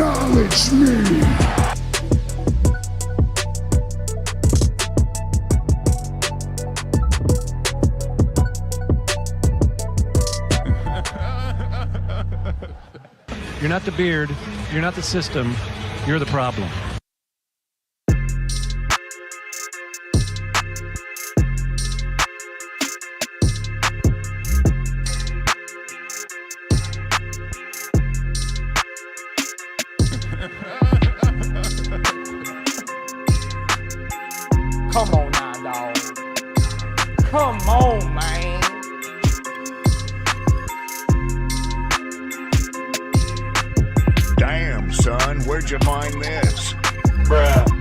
Acknowledge me! You're not the beard, you're not the system, you're the problem. Come on now, dog. Come on, man. Damn, son, where'd you find this? Bruh.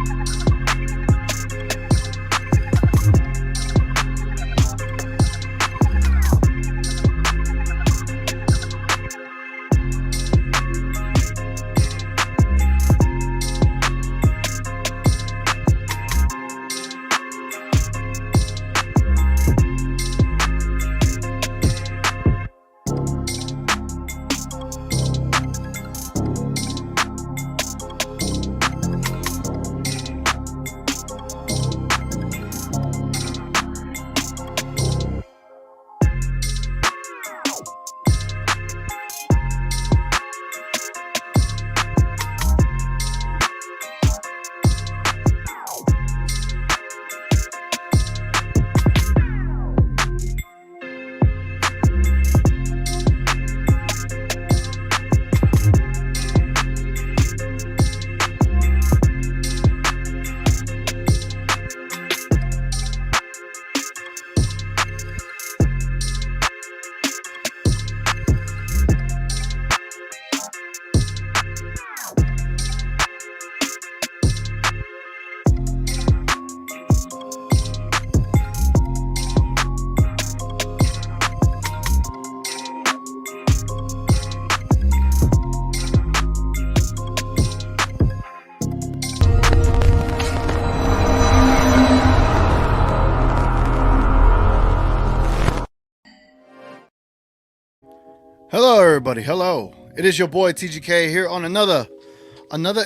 Hello everybody, hello. It is your boy TGK here on another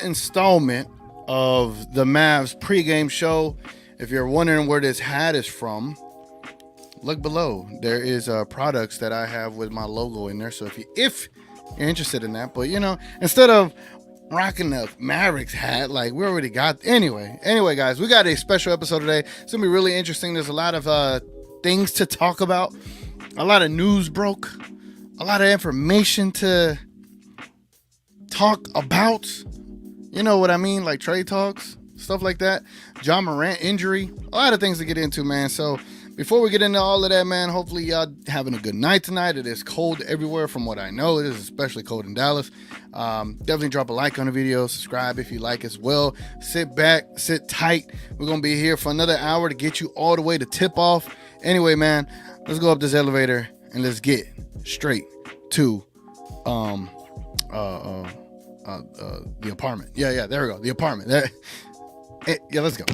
installment of the Mavs pregame show. If you're wondering where this hat is from, look below. There is products that I have with my logo in there. So if you're interested in that, but you know, instead of rocking the Mavericks hat like we already got, anyway guys, we got a special episode today. It's gonna be really interesting. There's a lot of things to talk about. A lot of news broke. A lot of information to talk about. You know what I mean? Like trade talks, stuff like that. John Morant injury. A lot of things to get into, man. So before we get into all of that, man, hopefully y'all having a good night tonight. It is cold everywhere from what I know. It is especially cold in Dallas. Definitely drop a like on the video. Subscribe if you like as well. Sit back, sit tight. We're going to be here for another hour to get you all the way to tip off. Anyway, man, let's go up this elevator and let's get straight to the apartment. Yeah, there we go. The apartment. Yeah, let's go.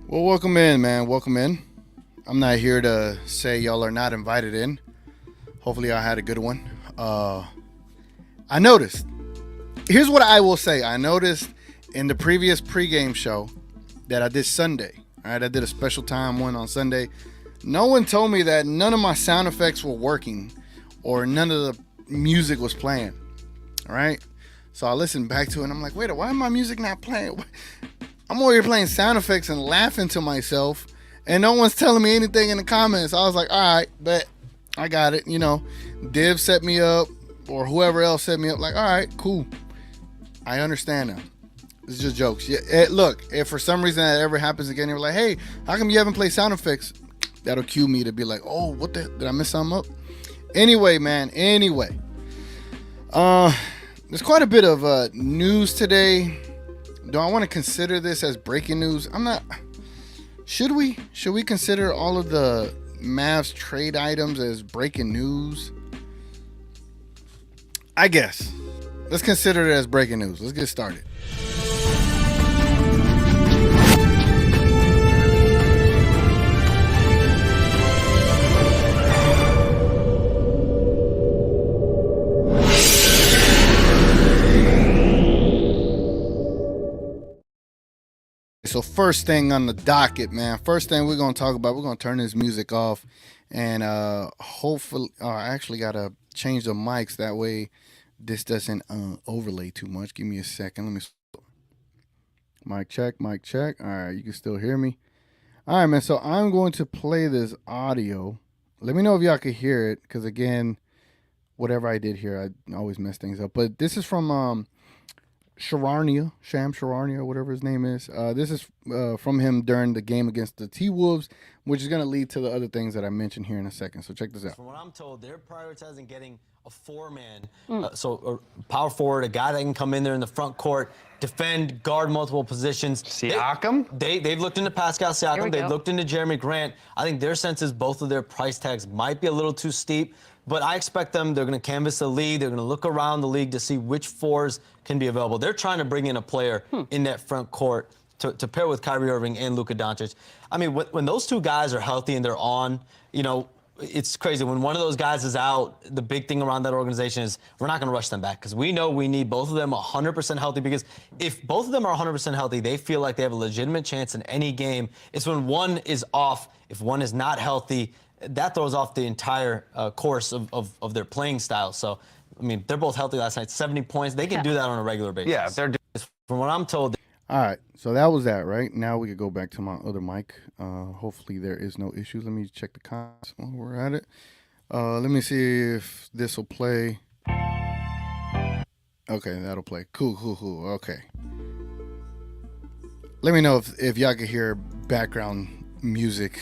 Well, welcome in, man. Welcome in. I'm not here to say y'all are not invited in. Hopefully I had a good one. I noticed. Here's what I will say. I noticed in the previous pregame show that I did Sunday. All right, I did a special time one on Sunday. No one told me that none of my sound effects were working or none of the music was playing. All right. So I listened back to it and I'm like, wait, why is my music not playing? I'm over here playing sound effects and laughing to myself. And no one's telling me anything in the comments. I was like, all right, bet I got it. You know, Div set me up or whoever else set me up. Like, all right, cool. I understand now. It's just jokes. Yeah, look, if for some reason that ever happens again, you're like, hey, how come you haven't played sound effects? That'll cue me to be like, oh, what the, did I miss something up? Anyway, man, there's quite a bit of news today. Do I want to consider this as breaking news? I'm not. Should we consider all of the Mavs trade items as breaking news? I guess. Let's consider it as breaking news. Let's get started. So first thing on the docket, man. First thing we're gonna talk about. We're gonna turn this music off, and hopefully, I actually gotta change the mics that way this doesn't overlay too much. Give me a second. Let me. Mic check. Mic check. All right, you can still hear me. All right, man. So I'm going to play this audio. Let me know if y'all can hear it, because again, whatever I did here, I always mess things up. But this is from Sham Sharania, whatever his name is. This is from him during the game against the T-Wolves, which is going to lead to the other things that I mentioned here in a second. So check this out. From what I'm told, they're prioritizing getting a four-man, so a power forward, a guy that can come in there in the front court, defend, guard multiple positions. Siakam? They've looked into Pascal Siakam. They've looked into Jeremy Grant. I think their sense is both of their price tags might be a little too steep. But I expect they're going to canvass the league. They're going to look around the league to see which fours can be available. They're trying to bring in a player in that front court to pair with Kyrie Irving and Luka Doncic. I mean, when those two guys are healthy and they're on, it's crazy. When one of those guys is out, the big thing around that organization is we're not going to rush them back, because we know we need both of them 100% healthy, because if both of them are 100% healthy, they feel like they have a legitimate chance in any game. It's when one is off, if one is not healthy, that throws off the entire course of their playing style. So, I mean, they're both healthy last night, 70 points. They can do that on a regular basis. Yeah, they're from what I'm told. All right, so that was that, right? Now we could go back to my other mic. Hopefully there is no issues. Let me check the comments while we're at it. Let me see if this will play. Okay, that'll play. Cool. Okay. Let me know if y'all can hear background music.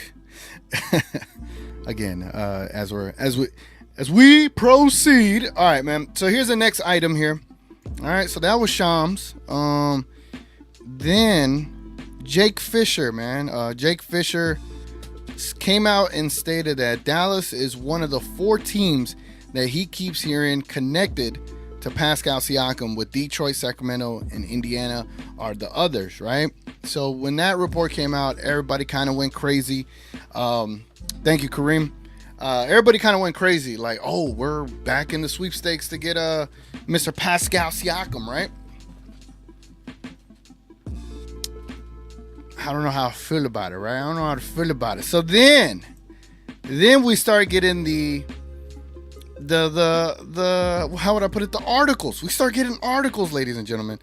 Again, as we proceed. All right, man. So here's the next item here. All right, so that was Shams. Then Jake Fisher, man. Jake Fisher came out and stated that Dallas is one of the 4 teams that he keeps hearing connected to Pascal Siakam, with Detroit, Sacramento, and Indiana are the others, right? So when that report came out, everybody kind of went crazy. Thank you, Kareem. Everybody kind of went crazy, like, oh, we're back in the sweepstakes to get Mr. Pascal Siakam, right? I don't know how I feel about it, right? I don't know how to feel about it. So then we start getting the how would I put it? The articles. We start getting articles, ladies and gentlemen.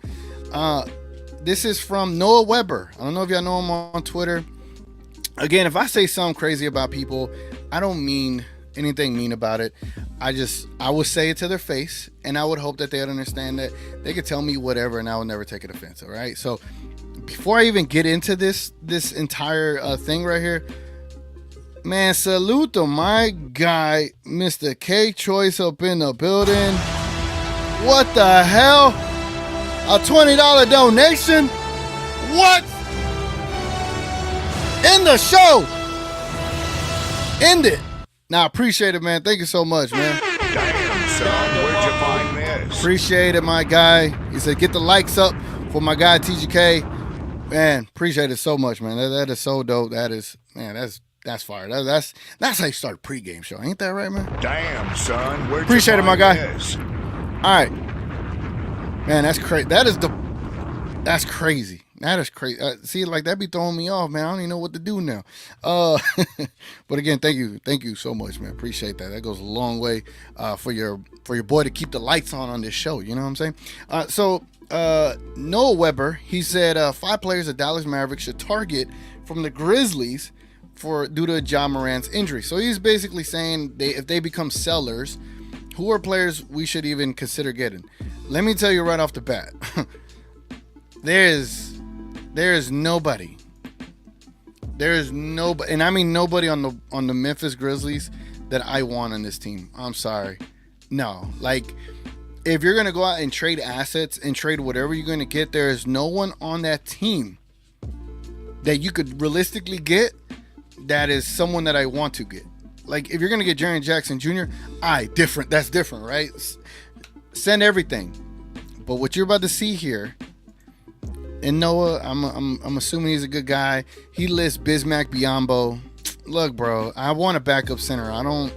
This is from Noah Weber. I don't know if y'all know him on Twitter. Again, if I say something crazy about people, I don't mean anything mean about it. I would say it to their face, and I would hope that they'd understand that they could tell me whatever, and I will never take it offensive, right? So before I even get into this entire thing right here, man, salute to my guy, Mr. K Choice, up in the building. What the hell? A $20 donation? What? End the show. End it. Now, appreciate it, man. Thank you so much, man. Damn, son, where'd you find this? Appreciate it, my guy. He said, get the likes up for my guy, TGK. Man, appreciate it so much, man. That is so dope. That is, man, that's fire. That's how you start a pregame show. Ain't that right, man? Damn, son, where'd Appreciate you it, my find guy. this? All right. Man, that's crazy. That's crazy. That is crazy. See, like, that be throwing me off, man. I don't even know what to do now. But again, thank you so much, man. Appreciate that. That goes a long way for your boy to keep the lights on this show. You know what I'm saying? So Noah Weber, he said 5 players the Dallas Mavericks should target from the Grizzlies due to Ja Morant's injury. So he's basically saying if they become sellers, who are players we should even consider getting? Let me tell you right off the bat, there is nobody. There is nobody, and I mean nobody on the Memphis Grizzlies that I want on this team. I'm sorry. No, like, if you're gonna go out and trade assets and trade whatever you're gonna get, there is no one on that team that you could realistically get that is someone that I want to get. Like, if you're gonna get Jaren Jackson Jr., that's different, right? send everything. But what you're about to see here, and Noah, I'm assuming he's a good guy. He lists Bismack Biyombo. Look, bro, I want a backup center. I don't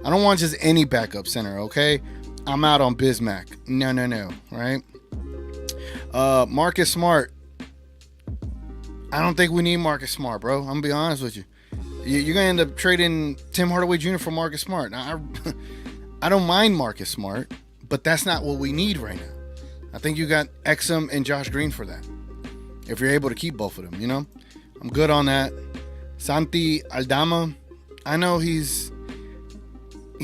want just any backup center, okay? I'm out on Bismack. No, right? Marcus Smart. I don't think we need Marcus Smart, bro. I'm gonna be honest with you. You're gonna end up trading Tim Hardaway Jr. for Marcus Smart. Now, I don't mind Marcus Smart, but that's not what we need right now. I think you got Exum and Josh Green for that. If you're able to keep both of them, you know, I'm good on that. Santi Aldama, I know he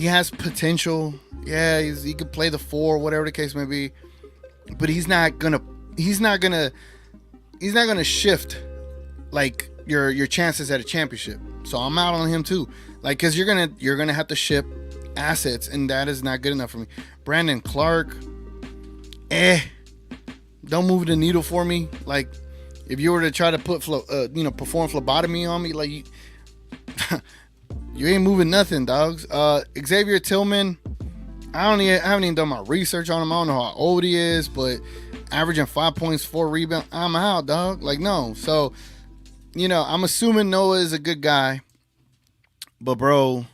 has potential. Yeah, he could play the 4, whatever the case may be, but he's not gonna shift like your chances at a championship. So I'm out on him too. Like, cause you're gonna have to ship assets, and that is not good enough for me. Brandon Clark, don't move the needle for me. Like, if you were to try to perform phlebotomy on me, like you ain't moving nothing, dogs. Xavier Tillman, I haven't even done my research on him. I don't know how old he is, but averaging 5 points, 4 rebounds, I'm out, dog. Like, no. So, I'm assuming Noah is a good guy, but bro,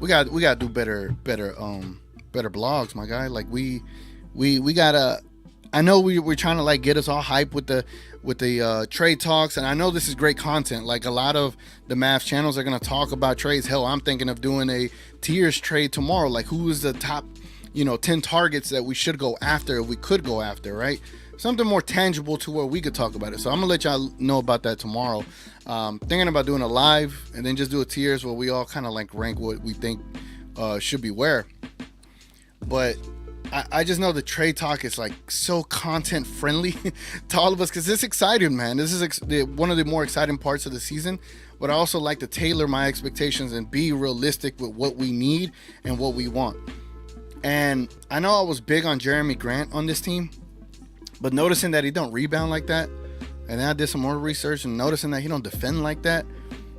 we got to do better blogs, my guy. Like, we gotta. I know we're trying to like get us all hyped with the trade talks, and I know this is great content. Like, a lot of the Mavs channels are gonna talk about trades. Hell, I'm thinking of doing a tiers trade tomorrow. Like, who is the top 10 targets that we should go after, if we could go after, right? Something more tangible to where we could talk about it. So I'm gonna let y'all know about that tomorrow. Thinking about doing a live and then just do a tiers where we all kind of like rank what we think should be where. But I just know the trade talk is like so content friendly to all of us, because it's exciting, man. This is one of the more exciting parts of the season. But I also like to tailor my expectations and be realistic with what we need and what we want. And I know I was big on Jeremy Grant on this team, but noticing that he don't rebound like that, and then I did some more research and noticing that he don't defend like that.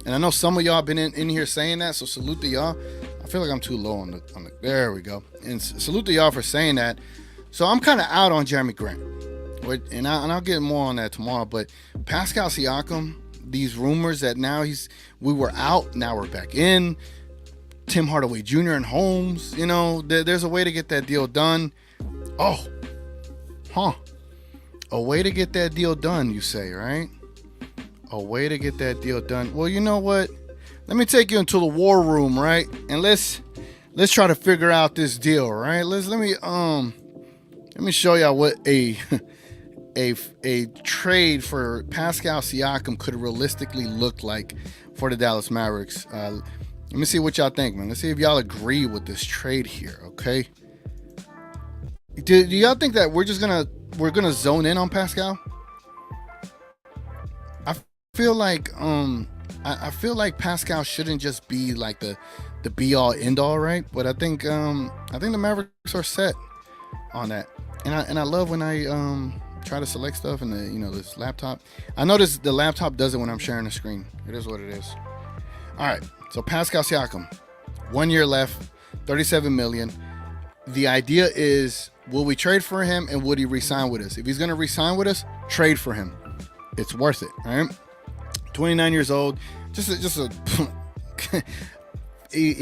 And I know some of y'all been in here saying that, so salute to y'all. I feel like I'm too low on the there we go. And salute to y'all for saying that. So I'm kind of out on Jeremy Grant, and I'll get more on that tomorrow. But Pascal Siakam, these rumors that now we were out, now we're back in. Tim Hardaway Jr. and Holmes, there's a way to get that deal done. A way to get that deal done, you say, right? A way to get that deal done. Well, you know what? Let me take you into the war room, right? And let's try to figure out this deal, right? Let me show y'all what a trade for Pascal Siakam could realistically look like for the Dallas Mavericks. Let me see what y'all think, man. Let's see if y'all agree with this trade here, okay? Do y'all think that we're gonna zone in on Pascal? I feel like Pascal shouldn't just be like the be all end all, right? But I think the Mavericks are set on that. And I love when I try to select stuff in the this laptop. I notice the laptop does it when I'm sharing the screen. It is what it is. All right. So Pascal Siakam, 1 year left, $37 million. The idea is, will we trade for him, and would he re-sign with us? If he's going to re-sign with us, trade for him. It's worth it, right? 29 years old, he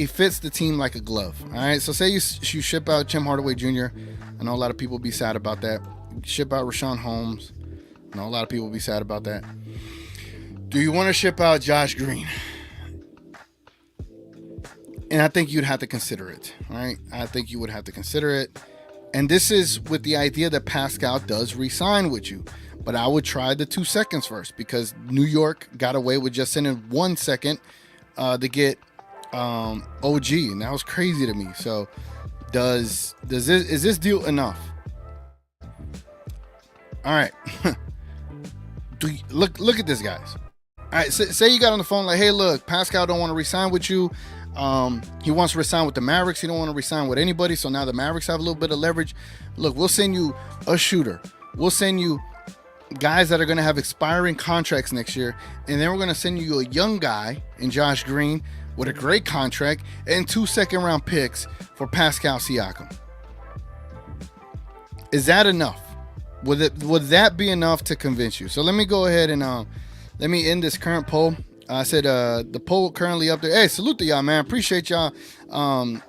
fits the team like a glove. All right. So say you ship out Tim Hardaway Jr. I know a lot of people be sad about that. Ship out Rashawn Holmes. I know a lot of people be sad about that. Do you want to ship out Josh Green? And I think you'd have to consider it, right? I think you would have to consider it. And this is with the idea that Pascal does re-sign with you. But I would try the 2 seconds first, because New York got away with just sending 1 second to get OG, and that was crazy to me. So is this deal enough? All right. Look at this, guys. All right, say you got on the phone like, hey, look, Pascal don't want to re-sign with you. He wants to resign with the Mavericks. He don't want to resign with anybody. So now the Mavericks have a little bit of leverage. Look, we'll send you a shooter. We'll send you guys that are going to have expiring contracts next year. And then we're going to send you a young guy in Josh Green with a great contract and 2 second-round picks for Pascal Siakam. Is that enough? Would that be enough to convince you? So let me go ahead and let me end this current poll. I said the poll currently up there. Hey, salute to y'all, man. Appreciate y'all voting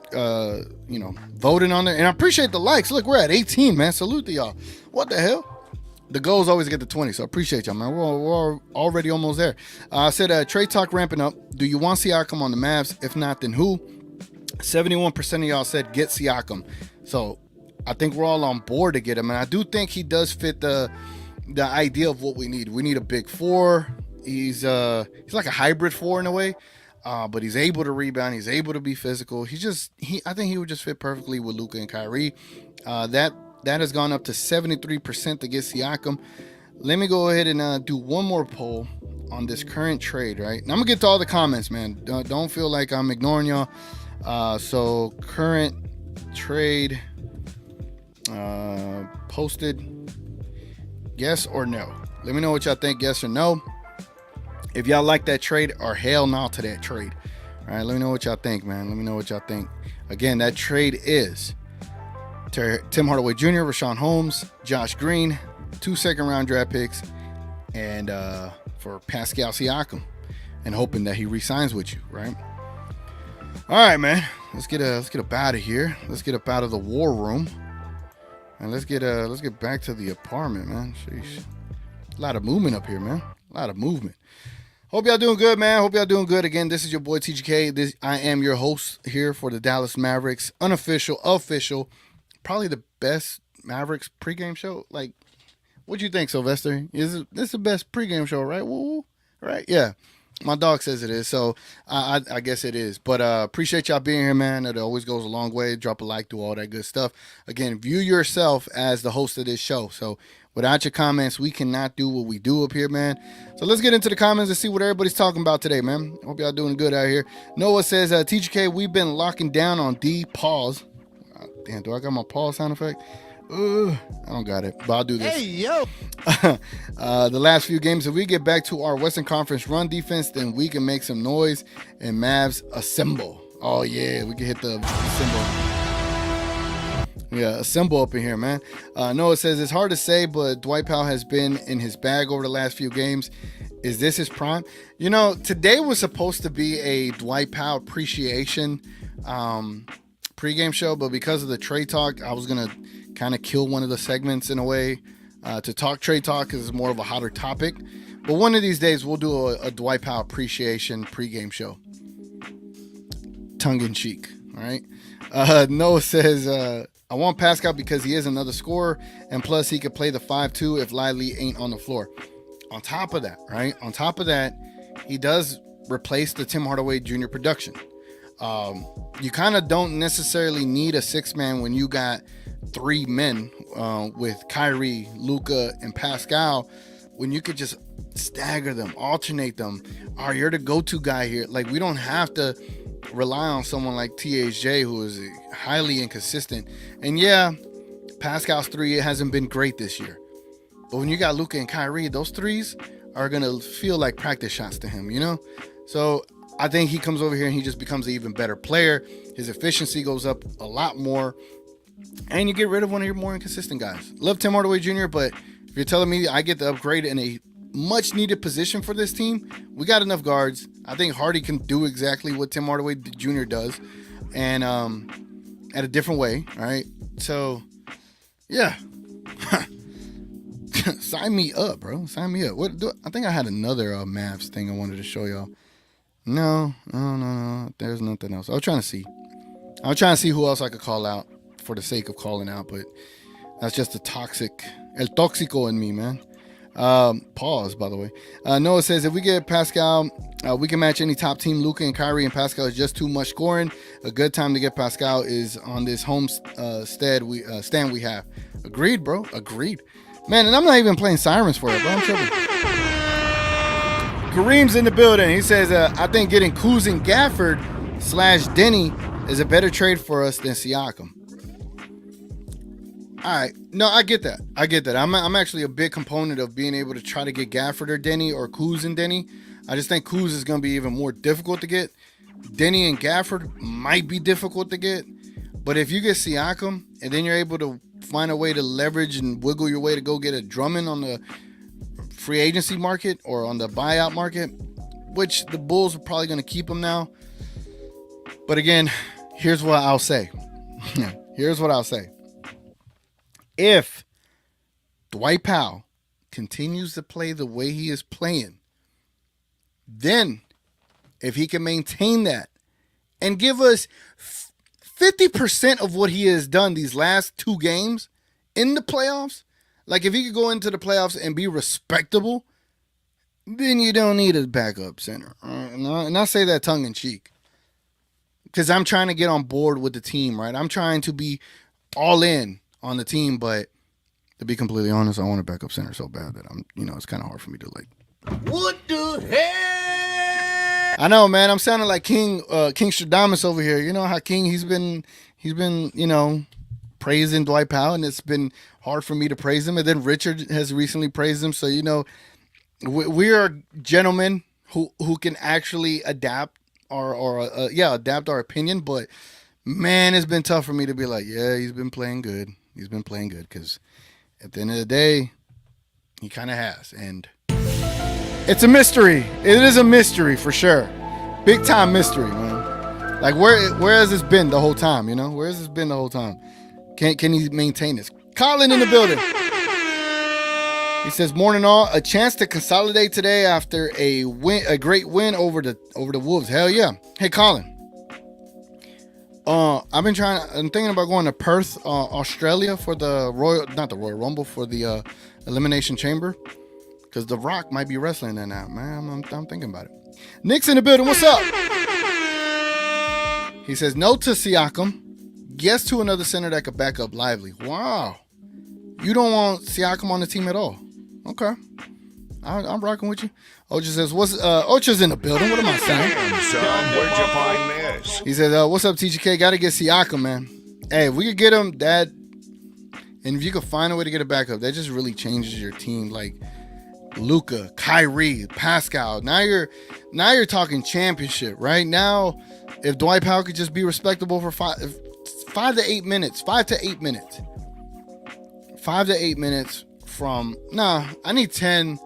on there. And I appreciate the likes. Look, we're at 18, man. Salute to y'all. What the hell? The goals always get to 20, so I appreciate y'all, man. We're already almost there. I said trade talk ramping up. Do you want Siakam on the Mavs? If not, then who? 71% of y'all said get Siakam. So I think we're all on board to get him, and I do think he does fit the idea of what we need. We need a big four. He's like a hybrid four in a way, but he's able to rebound. He's able to be physical. I think he would just fit perfectly with Luka and Kyrie. That has gone up to 73% to get Siakam. Let me go ahead and do one more poll on this current trade, right? And I'm gonna get to all the comments, man. Don't feel like I'm ignoring y'all. So current trade posted, yes or no? Let me know what y'all think, yes or no. If y'all like that trade or hell no to that trade. All right, let me know what y'all think, man. Let me know what y'all think. Again, that trade is Tim Hardaway Jr., Rashawn Holmes, Josh Green, 2 second-round draft picks, and for Pascal Siakam, and hoping that he re-signs with you, right? All right, man. Let's get up out of here. Let's get up out of the war room, and let's get back to the apartment, man. Sheesh. A lot of movement up here, man. A lot of movement. Hope y'all doing good, man. Hope y'all doing good. Again, this is your boy TGK. I am your host here for the Dallas Mavericks, unofficial, official, probably the best Mavericks pregame show. Like, what do you think, Sylvester? Is this the best pregame show, right? Woo, right? Yeah. My dog says it is, so I guess it is. But appreciate y'all being here, man. It always goes a long way. Drop a like, do all that good stuff. Again, view yourself as the host of this show. So without your comments, we cannot do what we do up here, man. So let's get into the comments and see what everybody's talking about today, man. Hope y'all doing good out here. Noah says, TGK, we've been locking down on D. Pause. Damn, do I got my pause sound effect? I don't got it, but I'll do this. Hey, yo. The last few games, if we get back to our Western Conference run defense, then we can make some noise and Mavs assemble. Oh, yeah, we can hit the symbol. Yeah, assemble up in here, man. Noah says, it's hard to say, but Dwight Powell has been in his bag over the last few games. Is this his prime? You know, today was supposed to be a Dwight Powell appreciation pregame show, but because of the trade talk, I was going to kind of kill one of the segments in a way to talk trade talk because it's more of a hotter topic. But one of these days, we'll do a Dwight Powell appreciation pregame show. Tongue in cheek, all right? Noah says, I want Pascal because he is another scorer, and plus he could play the 5-2 if Lively ain't on the floor. On top of that, right? On top of that, he does replace the Tim Hardaway Jr. production. You kind of don't necessarily need a six-man when you got 3 men with Kyrie, Luka, and Pascal, when you could just stagger them, alternate them. You're the go-to guy here. Like, we don't have to rely on someone like THJ, who is highly inconsistent. And yeah, Pascal's 3 hasn't been great this year. But when you got Luka and Kyrie, those threes are going to feel like practice shots to him, you know? So I think he comes over here and he just becomes an even better player. His efficiency goes up a lot more. And you get rid of one of your more inconsistent guys. Love Tim Hardaway Jr., but if you're telling me I get the upgrade in a much needed position for this team, we got enough guards. I think Hardy can do exactly what Tim Hardaway Jr. does, and at a different way, right? So, yeah. Sign me up, bro. Sign me up. I think I had another Mavs thing I wanted to show y'all. No. There's nothing else. I was trying to see who else I could call out for the sake of calling out, but that's just el tóxico in me, man. Pause, by the way. Noah says, if we get Pascal, we can match any top team. Luka and Kyrie and Pascal is just too much scoring. A good time to get Pascal is on this home stand we have. Agreed, bro. Agreed. Man, and I'm not even playing sirens for it, bro. I'm tripping. Kareem's in the building. He says, I think getting Kuz and Gafford / Denny is a better trade for us than Siakam. All right. No, I get that. I'm actually a big component of being able to try to get Gafford or Denny or Kuz and Denny. I just think Kuz is going to be even more difficult to get. Denny and Gafford might be difficult to get. But if you get Siakam and then you're able to find a way to leverage and wiggle your way to go get a Drummond on the free agency market or on the buyout market, which the Bulls are probably going to keep him now. But again, here's what I'll say. Here's what I'll say. If Dwight Powell continues to play the way he is playing, then if he can maintain that and give us 50% of what he has done these last 2 games in the playoffs, like if he could go into the playoffs and be respectable, then you don't need a backup center. And I say that tongue in cheek because I'm trying to get on board with the team, right? I'm trying to be all in on the team, but to be completely honest, I want a backup center so bad that it's kind of hard for me to like. What the hell? I know, man. I'm sounding like King Stradamus over here. You know how King he's been praising Dwight Powell, and it's been hard for me to praise him. And then Richard has recently praised him. So we are gentlemen who can actually adapt adapt our opinion. But man, it's been tough for me to be like, yeah, he's been playing good. He's been playing good because at the end of the day, he kind of has. And it's a mystery. It is a mystery for sure. Big time mystery, man. Like where has this been the whole time? Where has this been the whole time? Can he maintain this? Colin in the building. He says, "Morning all. A chance to consolidate today after a great win over the Wolves. Hell yeah. Hey Colin. I'm thinking about going to Perth, Australia for not the Royal Rumble, for the Elimination Chamber. Because The Rock might be wrestling in that, man. I'm thinking about it. Nick's in the building. What's up? He says, no to Siakam. Yes to another center that could back up Lively. Wow. You don't want Siakam on the team at all. Okay. I'm rocking with you. Ocha says, Ocha's in the building. What am I saying? Damn, son, where'd you find this? He says, what's up, TGK? Got to get Siakam, man. Hey, if we could get him, and if you could find a way to get a backup, that just really changes your team. Like, Luka, Kyrie, Pascal. Now you're talking championship, right? Now, if Dwight Powell could just be respectable for 5 to 8 minutes, 5 to 8 minutes. 5 to 8 minutes I need 10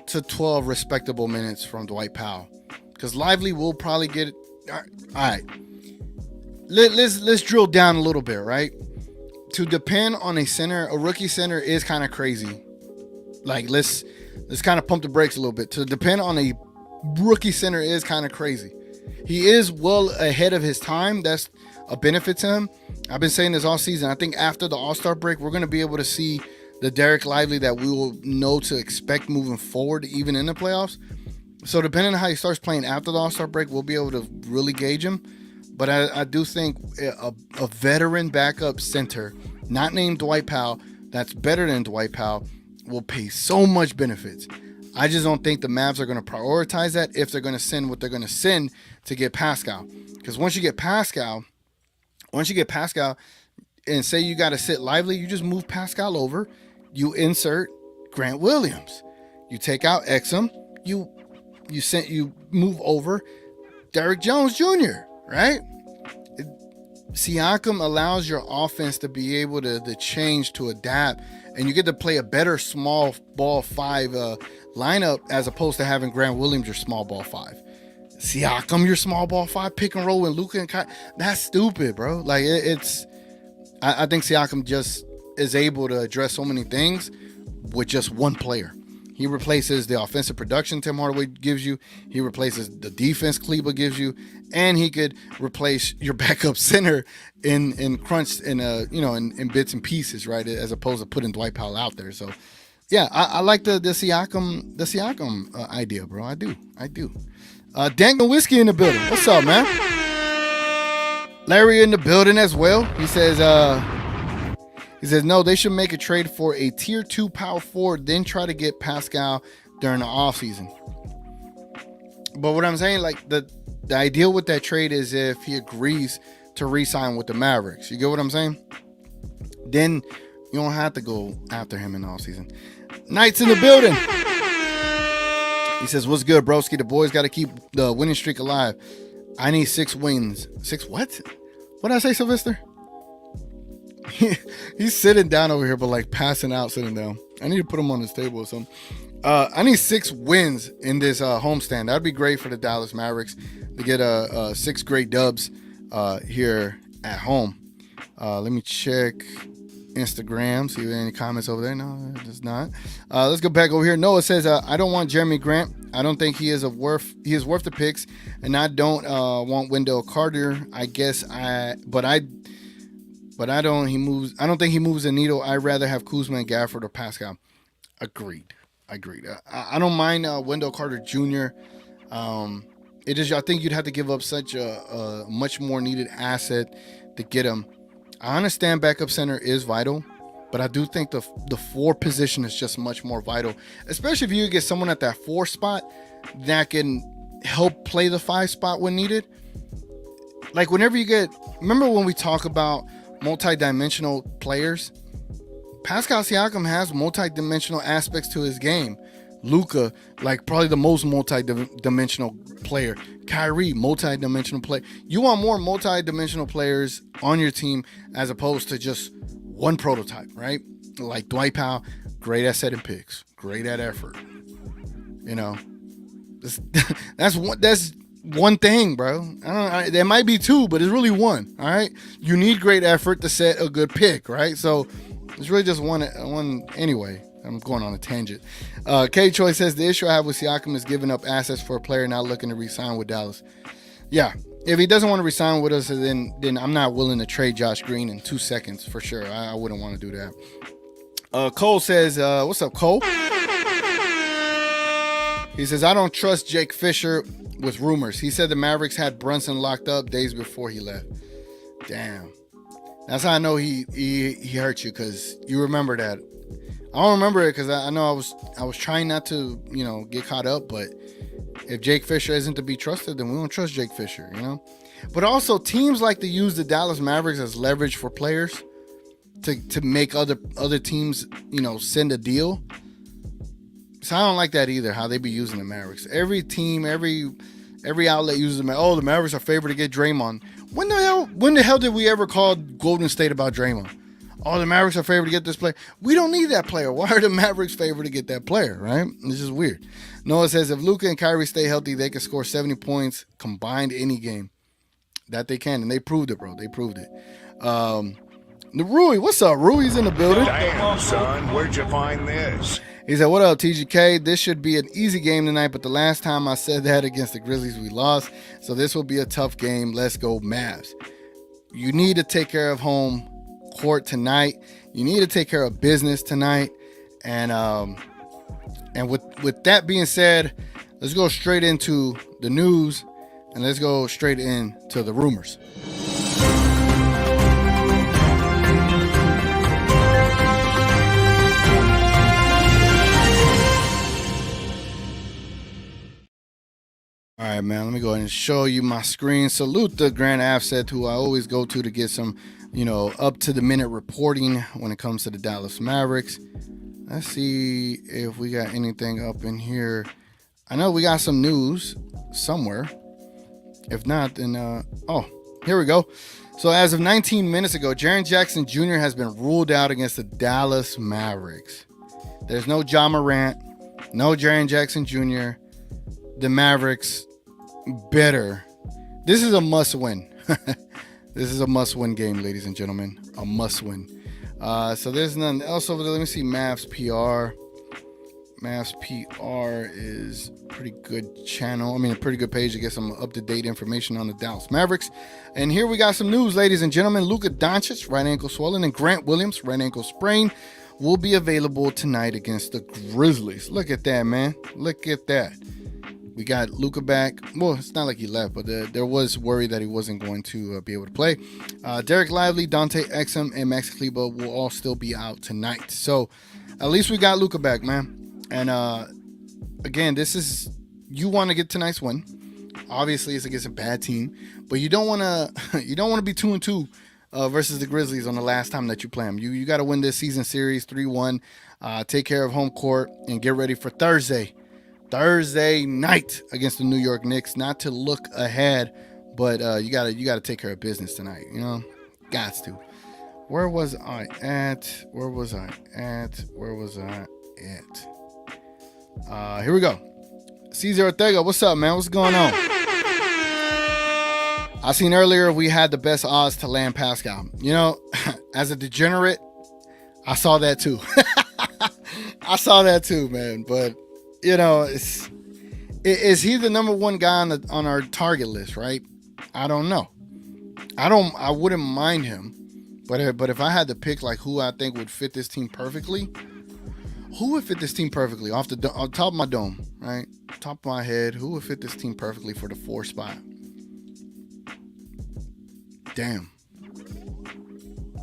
to 12 respectable minutes from Dwight Powell. Because Lively will probably get it. All right. Let's drill down a little bit, right? To depend on a rookie center is kind of crazy. Like, let's kind of pump the brakes a little bit. To depend on a rookie center is kind of crazy. He is well ahead of his time. That's a benefit to him. I've been saying this all season. I think after the All-Star break, we're going to be able to see the Derek Lively that we will know to expect moving forward, even in the playoffs. So depending on how he starts playing after the All-Star break, we'll be able to really gauge him. But I do think a veteran backup center, not named Dwight Powell, that's better than Dwight Powell, will pay so much benefits. I just don't think the Mavs are going to prioritize that if they're going to send what they're going to send to get Pascal. Because once you get Pascal and say you got to sit Lively, you just move Pascal over. You insert Grant Williams. You take out Exum. You move over Derrick Jones Jr., right? Siakam allows your offense to be able to change, to adapt, and you get to play a better small ball 5 lineup as opposed to having Grant Williams your small ball 5. Siakam your small ball 5, pick and roll with Luka and Kai. That's stupid, bro. Like I think Siakam just is able to address so many things with just one player. He replaces the offensive production Tim Hardaway gives you. He replaces the defense Kleber gives you, and he could replace your backup center in crunch in bits and pieces, right? As opposed to putting Dwight Powell out there. So, yeah, I like the Siakam idea, bro. I do. Dank and Whiskey in the building. What's up, man? Larry in the building as well. He says no, they should make a trade for a tier 2 power forward, then try to get Pascal during the offseason. But what I'm saying, like the idea with that trade is if he agrees to re-sign with the Mavericks. You get what I'm saying? Then you don't have to go after him in the offseason. Knight's in the building. He says, what's good, broski? The boys got to keep the winning streak alive. I need 6 wins. 6 what? What did I say, Sylvester? He's sitting down over here, but like passing out, sitting down. I need to put him on this table or something. I need 6 wins in this homestand. That'd be great for the Dallas Mavericks to get 6 great dubs here at home. Let me check Instagram, see if there are any comments over there. No, there's not. Let's go back over here. Noah says, I don't want Jeremy Grant. I don't think he is worth the picks, and I don't want Wendell Carter. I don't think he moves the needle. I'd rather have Kuzma and Gafford or Pascal. Agreed. I don't mind Wendell Carter Jr. I think you'd have to give up such a much more needed asset to get him. I understand backup center is vital, but I do think the 4 position is just much more vital, especially if you get someone at that 4 spot that can help play the 5 spot when needed. Like remember when we talk about multi-dimensional players? Pascal Siakam has multi-dimensional aspects to his game. Luka, like probably the most multi-dimensional player. Kyrie, multi-dimensional player. You want more multi-dimensional players on your team as opposed to just one prototype, right? Like Dwight Powell, great at setting picks, great at effort. You know, that's one thing, bro. There might be 2, but it's really 1. All right, you need great effort to set a good pick, right? So it's really just one anyway. I'm going on a tangent. K Choi says the issue I have with Siakam is giving up assets for a player not looking to re-sign with Dallas. Yeah, if he doesn't want to re-sign with us, then I'm not willing to trade Josh Green in 2 seconds for sure. I wouldn't want to do that. Cole says, what's up, Cole? He says, I don't trust Jake Fisher with rumors. He said the Mavericks had Brunson locked up days before he left. Damn. That's how I know he hurt you, because you remember that. I don't remember it because I know I was trying not to, get caught up. But if Jake Fisher isn't to be trusted, then we don't trust Jake Fisher, But also, teams like to use the Dallas Mavericks as leverage for players to make other teams, send a deal. So I don't like that either, how they be using the Mavericks. Every team, every outlet uses them. Oh, the Mavericks are favored to get Draymond. When the hell did we ever call Golden State about Draymond? Oh, the Mavericks are favored to get this player. We don't need that player. Why are the Mavericks favored to get that player, right? This is weird. Noah says, if Luka and Kyrie stay healthy, they can score 70 points combined any game. That they can, and they proved it, bro. They proved it. The Rui, what's up? Rui's in the building. Damn, son, where'd you find this? He said, what up, TGK? This should be an easy game tonight, but the last time I said that against the Grizzlies, we lost. So this will be a tough game. Let's go, Mavs. You need to take care of home court tonight. You need to take care of business tonight. And with that being said, let's go straight into the news, and let's go straight into the rumors. All right, man, let me go ahead and show you my screen. Salute the Grand Asset, who I always go to get some, up to the minute reporting when it comes to the Dallas Mavericks. Let's see if we got anything up in here. I know we got some news somewhere. If not, then, here we go. So as of 19 minutes ago, Jaren Jackson Jr. has been ruled out against the Dallas Mavericks. There's no Ja Morant, no Jaren Jackson Jr. The Mavericks better. This is a must win. This is a must win game, ladies and gentlemen. A must win. So there's nothing else over there. Let me see Mavs PR. Mavs PR is a pretty good channel. A pretty good page to get some up-to-date information on the Dallas Mavericks. And here we got some news, ladies and gentlemen. Luka Doncic, right ankle swelling, and Grant Williams, right ankle sprain, will be available tonight against the Grizzlies. Look at that, man. Look at that. We got Luka back. Well, it's not like he left, but there was worry that he wasn't going to be able to play. Derek Lively, Dante Exum, and Max Kleber will all still be out tonight. So at least we got Luka back, man. And again, you want to get tonight's win. Obviously, it's against a bad team, but you don't want to be 2-2 versus the Grizzlies on the last time that you play them. You got to win this season series 3-1. Take care of home court and get ready for Thursday night against the New York Knicks. Not to look ahead, but you gotta take care of business tonight. Gots to. Where was I at? Where was I at? Where was I at? Here we go. Cesar Ortega, what's up, man? What's going on? I seen earlier we had the best odds to land Pascal. You know, as a degenerate, I saw that too. I saw that too, man. But you know, is he the number one guy on our target list? Right? I don't know. I wouldn't mind him, but if I had to pick like who I think would fit this team perfectly, who would fit this team perfectly on top of my dome, right? Top of my head, who would fit this team perfectly for the 4 spot? Damn.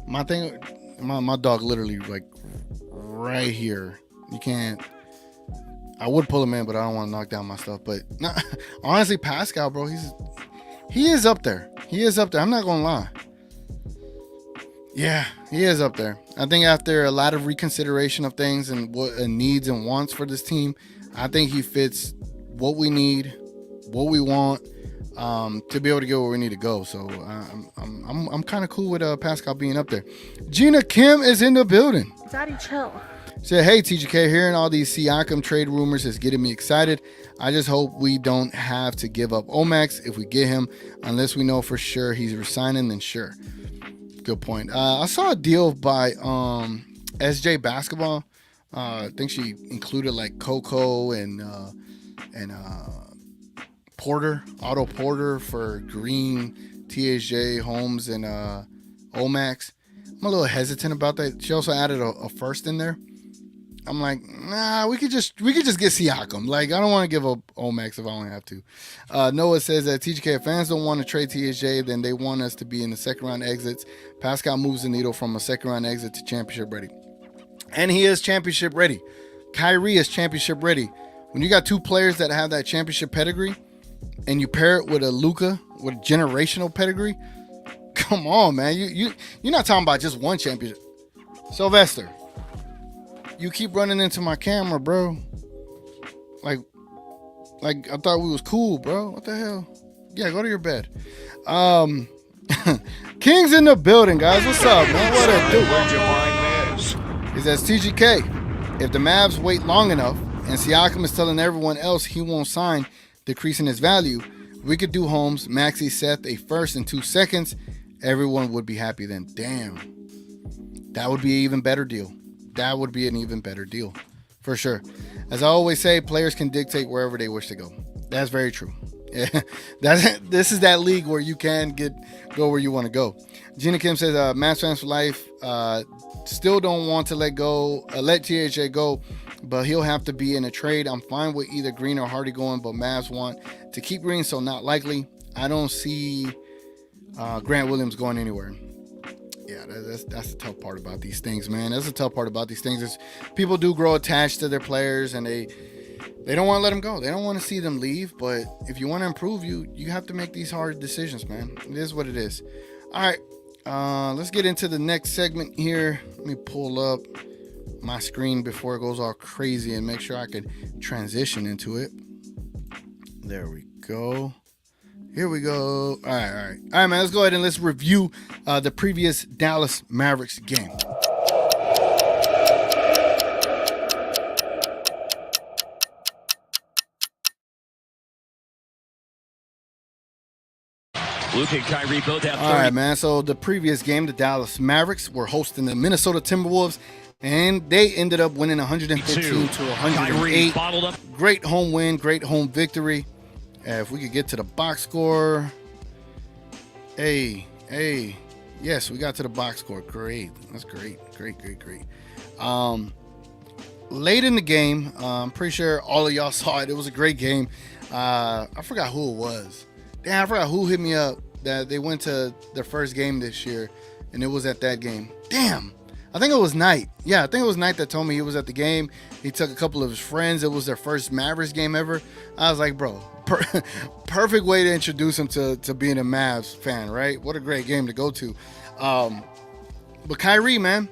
My dog literally like right here. You can't. I would pull him in, but I don't want to knock down my stuff. But no, honestly, Pascal, bro, he is up there. He is up there. I'm not gonna lie. Yeah, he is up there. I think after a lot of reconsideration of things and what needs and wants for this team, I think he fits what we need, what we want, to be able to get where we need to go. So I'm kind of cool with Pascal being up there. Gina Kim is in the building. Daddy, chill. Said, hey, TGK, hearing all these Siakam trade rumors is getting me excited. I just hope we don't have to give up Omax if we get him, unless we know for sure he's resigning, then sure. Good point. I saw a deal by SJ Basketball. I think she included like Coco and Porter, Otto Porter for Green, THJ, Holmes, and Omax. I'm a little hesitant about that. She also added a first in there. I'm like, nah, we could just get Siakam. Like, I don't want to give up Omax if I only have to. Noah says that TGK fans don't want to trade THJ, then they want us to be in the second round exits. Pascal moves the needle from a second round exit to championship ready. And he is championship ready. Kyrie is championship ready. When you got two players that have that championship pedigree and you pair it with a Luka with a generational pedigree, come on, man. You're not talking about just one championship. Sylvester, you keep running into my camera, bro. Like I thought we was cool, bro. What the hell? Yeah, go to your bed. King's in the building, guys. What's up, man? What it do? Where'd you find this? He says, TGK, if the Mavs wait long enough and Siakam is telling everyone else he won't sign, decreasing his value, we could do Holmes, Maxey, Seth, a first and 2 seconds. Everyone would be happy then. Damn. That would be an even better deal. That would be an even better deal, for sure. As I always say, players can dictate wherever they wish to go. That's very true. Yeah, this is that league where you can go where you want to go. Gina Kim says, Mavs fans for life still don't want to let THA go, but he'll have to be in a trade. I'm fine with either Green or Hardy going, but Mavs want to keep Green, so not likely. I don't see Grant Williams going anywhere. Yeah, that's the tough part about these things, man. That's the tough part about these things is people do grow attached to their players, and they don't want to let them go. They don't want to see them leave, but if you want to improve, you have to make these hard decisions, man. It is what it is. All right, let's get into the next segment here. Let me pull up my screen before it goes all crazy and make sure I can transition into it. There we go. Here we go. All right, man. Let's go ahead and let's review the previous Dallas Mavericks game. Luka and Kyrie both have 30. All right, man. So the previous game, the Dallas Mavericks were hosting the Minnesota Timberwolves, and they ended up winning 115 to 108. Great home win, great home victory. If we could get to the box score. Hey. Yes, we got to the box score. Great. That's great. Great. Late in the game, I'm pretty sure all of y'all saw it. It was a great game. I forgot who it was. Damn, I forgot who hit me up that they went to their first game this year, and it was at that game. Damn. I think it was Knight. Yeah, I think it was Knight that told me he was at the game. He took a couple of his friends. It was their first Mavericks game ever. I was like, bro, perfect way to introduce him to being a Mavs fan, right? What a great game to go to. But Kyrie, man.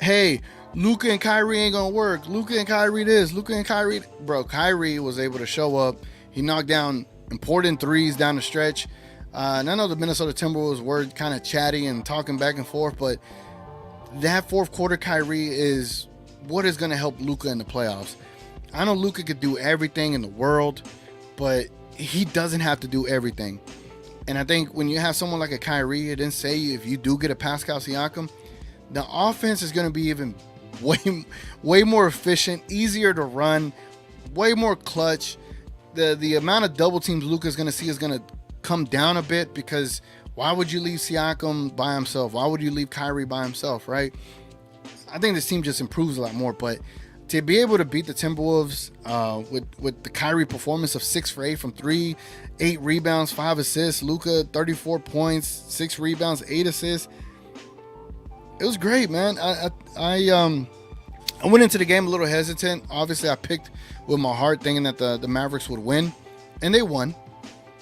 Hey, Luka and Kyrie ain't going to work. Luka and Kyrie this. Luka and Kyrie. Bro, Kyrie was able to show up. He knocked down important threes down the stretch. And I know the Minnesota Timberwolves were kind of chatty and talking back and forth, but that fourth quarter Kyrie is what is going to help Luka in the playoffs. I know Luka could do everything in the world, but he doesn't have to do everything. And I think when you have someone like a Kyrie, and then say if you do get a Pascal Siakam, the offense is going to be even way more efficient, easier to run, way more clutch. The amount of double teams Luka is going to see is going to come down a bit, because why would you leave Siakam by himself? Why would you leave Kyrie by himself, right? I think this team just improves a lot more, but to be able to beat the Timberwolves with the Kyrie performance of 6 for 8 from 3, 8 rebounds, 5 assists, Luka 34 points, 6 rebounds, 8 assists. It was great, man. I went into the game a little hesitant. Obviously, I picked with my heart thinking that the Mavericks would win, and they won.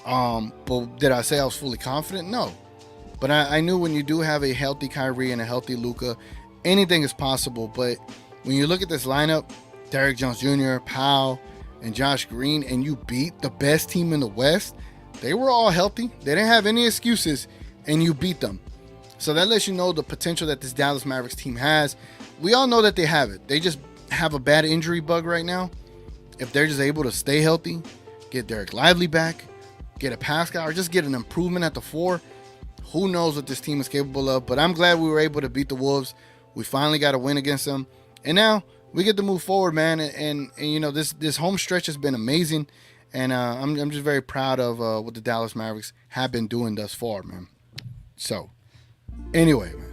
But did I say I was fully confident? No. But I knew when you do have a healthy Kyrie and a healthy Luka, anything is possible. But when you look at this lineup, Derrick Jones Jr., Powell, and Josh Green, and you beat the best team in the West, they were all healthy. They didn't have any excuses, and you beat them. So that lets you know the potential that this Dallas Mavericks team has. We all know that they have it. They just have a bad injury bug right now. If they're just able to stay healthy, get Derek Lively back, get a Pascal, or just get an improvement at the 4, who knows what this team is capable of. But I'm glad we were able to beat the Wolves. We finally got a win against them. And now we get to move forward, man. And you know, this home stretch has been amazing. And I'm just very proud of what the Dallas Mavericks have been doing thus far, man. So, anyway, man.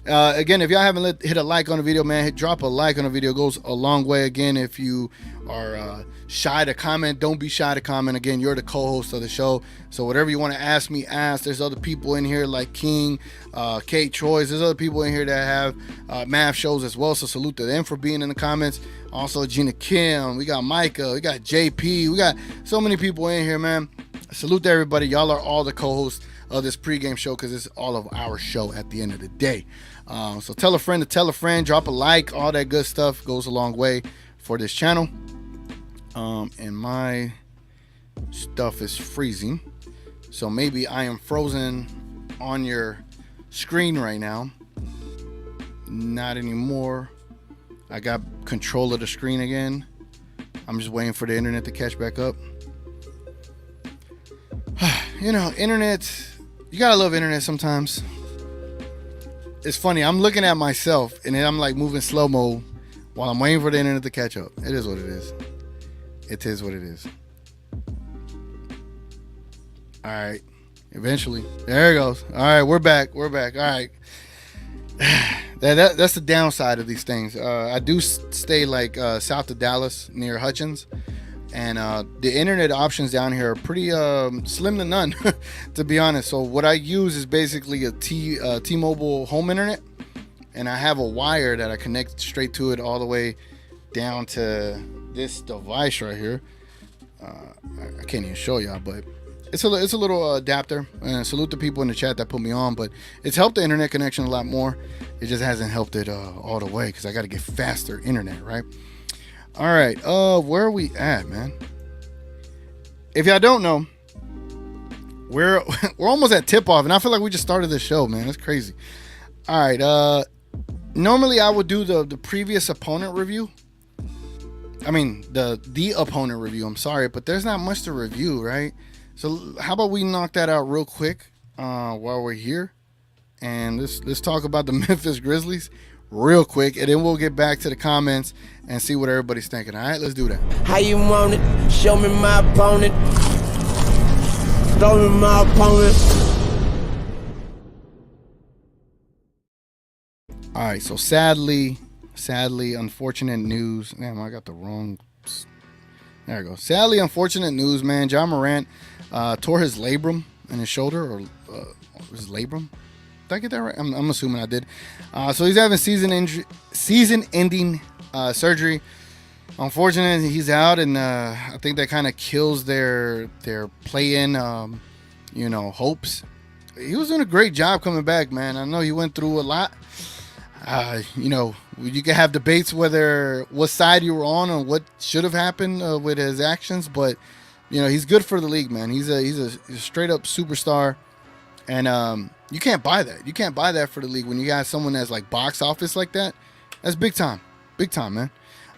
Again, if y'all haven't hit a like on the video, man, drop a like on the video. It goes a long way. Again, if you are shy to comment, don't be shy to comment. Again, you're the co-host of the show, so whatever you want to ask me, ask. There's other people in here like King, Kate Troyes. There's other people in here that have math shows as well, so salute to them for being in the comments. Also, Gina Kim, we got Micah, we got JP, we got so many people in here, man. Salute to everybody. Y'all are all the co-hosts of this pregame show, because it's all of our show at the end of the day. So tell a friend to tell a friend, drop a like, all that good stuff goes a long way for this channel. And my stuff is freezing, so maybe I am frozen on your screen right now. Not anymore. I got control of the screen again. I'm just waiting for the internet to catch back up. You know, internet, you gotta love internet sometimes. It's funny, I'm looking at myself and then I'm like moving slow-mo while I'm waiting for the internet to catch up. It is what it is. It is what it is. All right. Eventually. There it goes. All right, we're back. All right. That's the downside of these things. I do stay like south of Dallas near Hutchins. And the internet options down here are pretty slim to none, to be honest. So what I use is basically a T-Mobile home internet, and I have a wire that I connect straight to it all the way down to this device right here. I can't even show y'all, but it's a little adapter. And salute the people in the chat that put me on, but it's helped the internet connection a lot more. It just hasn't helped it all the way, because I got to get faster internet, right? All right, where are we at, man? If y'all don't know, we're almost at tip-off, and I feel like we just started the show, man. That's crazy. All right, normally I would do the previous opponent review. I mean, the opponent review, I'm sorry, but there's not much to review, right? So how about we knock that out real quick while we're here, and let's talk about the Memphis Grizzlies real quick, and then we'll get back to the comments and see what everybody's thinking. All right, let's do that. How you want it? Show me my opponent. Show me my opponent. All right, so sadly, unfortunate news. Damn, I got the wrong. There we go. Sadly, unfortunate news, man. Ja Morant tore his labrum in his shoulder, or his labrum. Did I get that right? I'm assuming I did. So he's having season-ending surgery. Unfortunately, he's out, and I think that kind of kills their play-in, hopes. He was doing a great job coming back, man. I know he went through a lot. You can have debates whether what side you were on or what should have happened with his actions, but You know, he's good for the league, man. He's a straight up superstar, and you can't buy that. You can't buy that for the league when you got someone that's like box office like that. That's big time, man.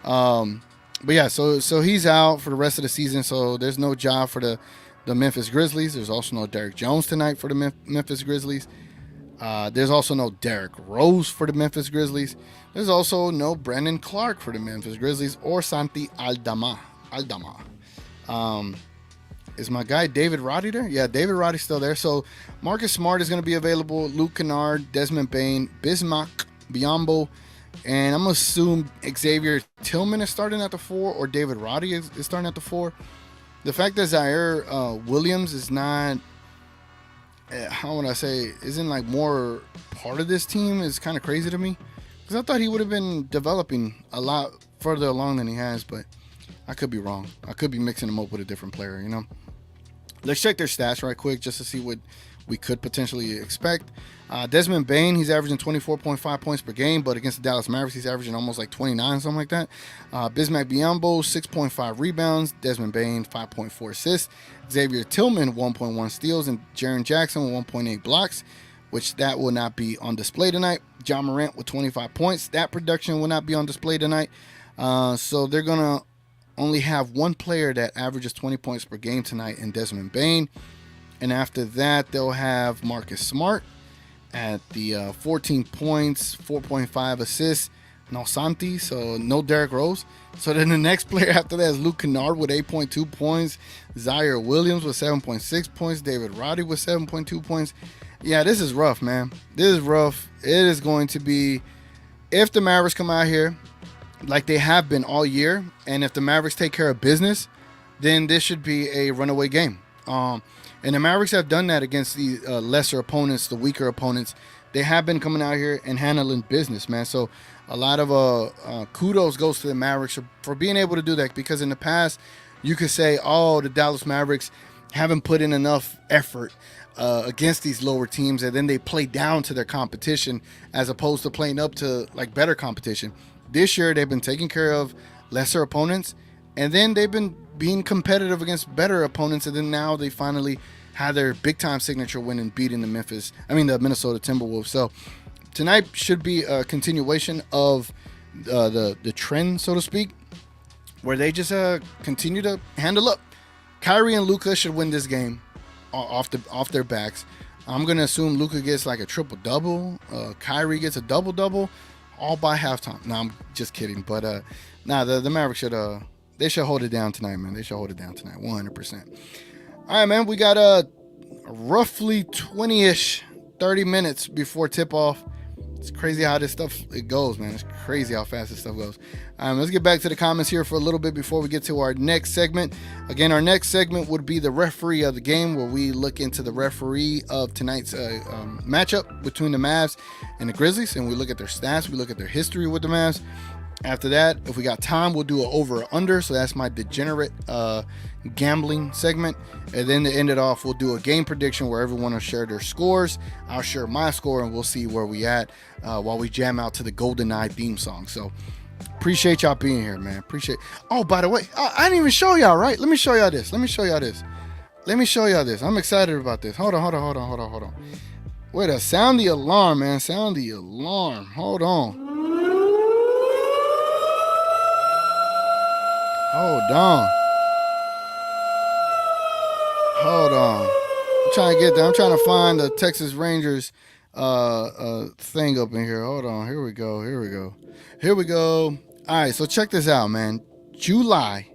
But yeah, so he's out for the rest of the season. So there's no job for the Memphis Grizzlies. There's also no Derrick Jones tonight for the Memphis Grizzlies. There's also no Derrick Rose for the Memphis Grizzlies. There's also no Brandon Clark for the Memphis Grizzlies or Santi Aldama. Is my guy David Roddy there? Yeah, David Roddy's still there. So Marcus Smart is going to be available. Luke Kennard, Desmond Bane, Bismack Biyombo, and I'm going to assume Xavier Tillman is starting at the 4 or David Roddy is starting at the 4. The fact that Zaire Williams is not, how would I say, isn't like more part of this team is kind of crazy to me. Because I thought he would have been developing a lot further along than he has, but I could be wrong. I could be mixing him up with a different player, you know. Let's check their stats right quick just to see what we could potentially expect. Desmond Bane, he's averaging 24.5 points per game, but against the Dallas Mavericks, he's averaging almost like 29, something like that. Bismack Biyombo, 6.5 rebounds. Desmond Bane, 5.4 assists. Xavier Tillman, 1.1 steals. And Jaren Jackson, 1.8 blocks, which that will not be on display tonight. John Morant with 25 points. That production will not be on display tonight. So they're going to only have one player that averages 20 points per game tonight in Desmond Bane. And after that, they'll have Marcus Smart at the 14 points, 4.5 assists. No Santi, so no Derrick Rose. So then the next player after that is Luke Kennard with 8.2 points. Zaire Williams with 7.6 points. David Roddy with 7.2 points. Yeah, this is rough, man. This is rough. It is going to be, if the Mavericks come out here like they have been all year, and if the Mavericks take care of business, then this should be a runaway game. And the Mavericks have done that against the lesser opponents, the weaker opponents. They have been coming out here and handling business, man. So a lot of kudos goes to the Mavericks for being able to do that, because in the past you could say, oh, the Dallas Mavericks haven't put in enough effort against these lower teams, and then they play down to their competition as opposed to playing up to like better competition. This year they've been taking care of lesser opponents, and then they've been being competitive against better opponents, and then now they finally had their big time signature win and beating the Minnesota Timberwolves. So tonight should be a continuation of the trend, so to speak, where they just continue to handle up. Kyrie and Luka should win this game off their backs. I'm gonna assume Luka gets like a triple double. Kyrie gets a double double, all by halftime. No, I'm just kidding. But the Mavericks should hold it down tonight, man. They should hold it down tonight, 100%. All right, man. We got roughly 20-ish, 30 minutes before tip-off. It's crazy how this stuff it goes, man. It's crazy how fast this stuff goes. Let's get back to the comments here for a little bit before we get to our next segment. Again, our next segment would be the referee of the game, where we look into the referee of tonight's matchup between the Mavs and the Grizzlies, and we look at their stats. We look at their history with the Mavs. After that, if we got time, we'll do an over or under. So that's my degenerate gambling segment. And then to end it off, we'll do a game prediction where everyone will share their scores. I'll share my score, and we'll see where we at while we jam out to the GoldenEye theme song. So appreciate y'all being here, man. Oh, by the way, I didn't even show y'all, right? Let me show y'all this. I'm excited about this. Hold on. Wait, sound the alarm, man. Sound the alarm. Hold on. I'm trying to get there. I'm trying to find the Texas Rangers thing up in here. Hold on. Here we go. All right, so check this out, man. July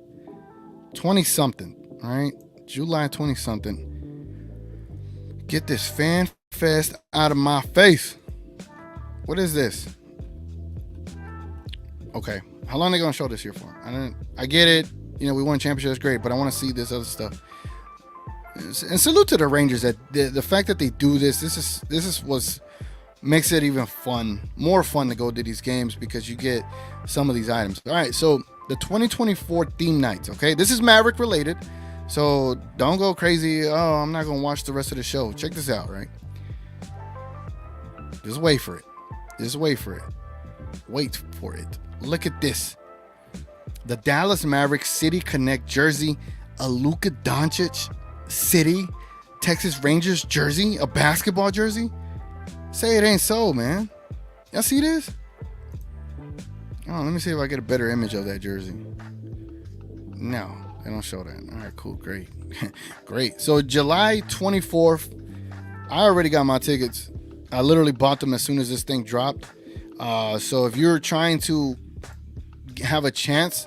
20-something, all right? July 20-something. Get this fan fest out of my face. What is this? Okay. How long are they going to show this here for? I get it. You know, we won a championship. That's great. But I want to see this other stuff. And salute to the Rangers that the fact that they do this. This is what makes it even more fun to go to these games, because you get some of these items. All right. So the 2024 theme nights. Okay. This is Maverick related. So don't go crazy. Oh, I'm not going to watch the rest of the show. Check this out, right? Just wait for it. Wait for it. Look at this. The Dallas Mavericks City Connect jersey a Luka Doncic City Texas Rangers jersey, a basketball jersey? Say it ain't so, man. Y'all see this? Oh, let me see if I get a better image of that jersey. No, they don't show that. All right, cool, great. Great. So July 24th, I already got my tickets. I literally bought them as soon as this thing dropped. So if you're trying to have a chance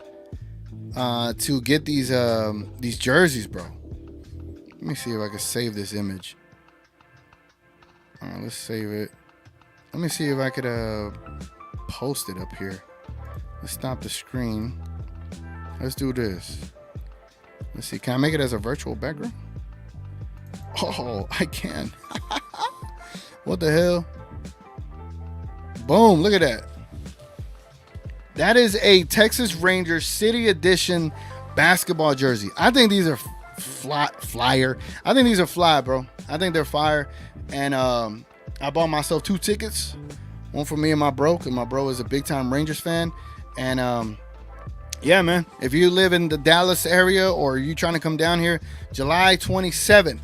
to get these jerseys, bro. Let me see if I can save this image. All right, let's save it. Let me see if I could post it up here. Let's stop the screen. Let's do this. Let's see. Can I make it as a virtual background? Oh, I can. What the hell? Boom. Look at that. That is a Texas Rangers City Edition basketball jersey. I think these are flyer. I think these are fly, bro. I think they're fire. And I bought myself 2 tickets. One for me and my bro, because my bro is a big-time Rangers fan. And yeah, man, if you live in the Dallas area or you trying to come down here, July 27th,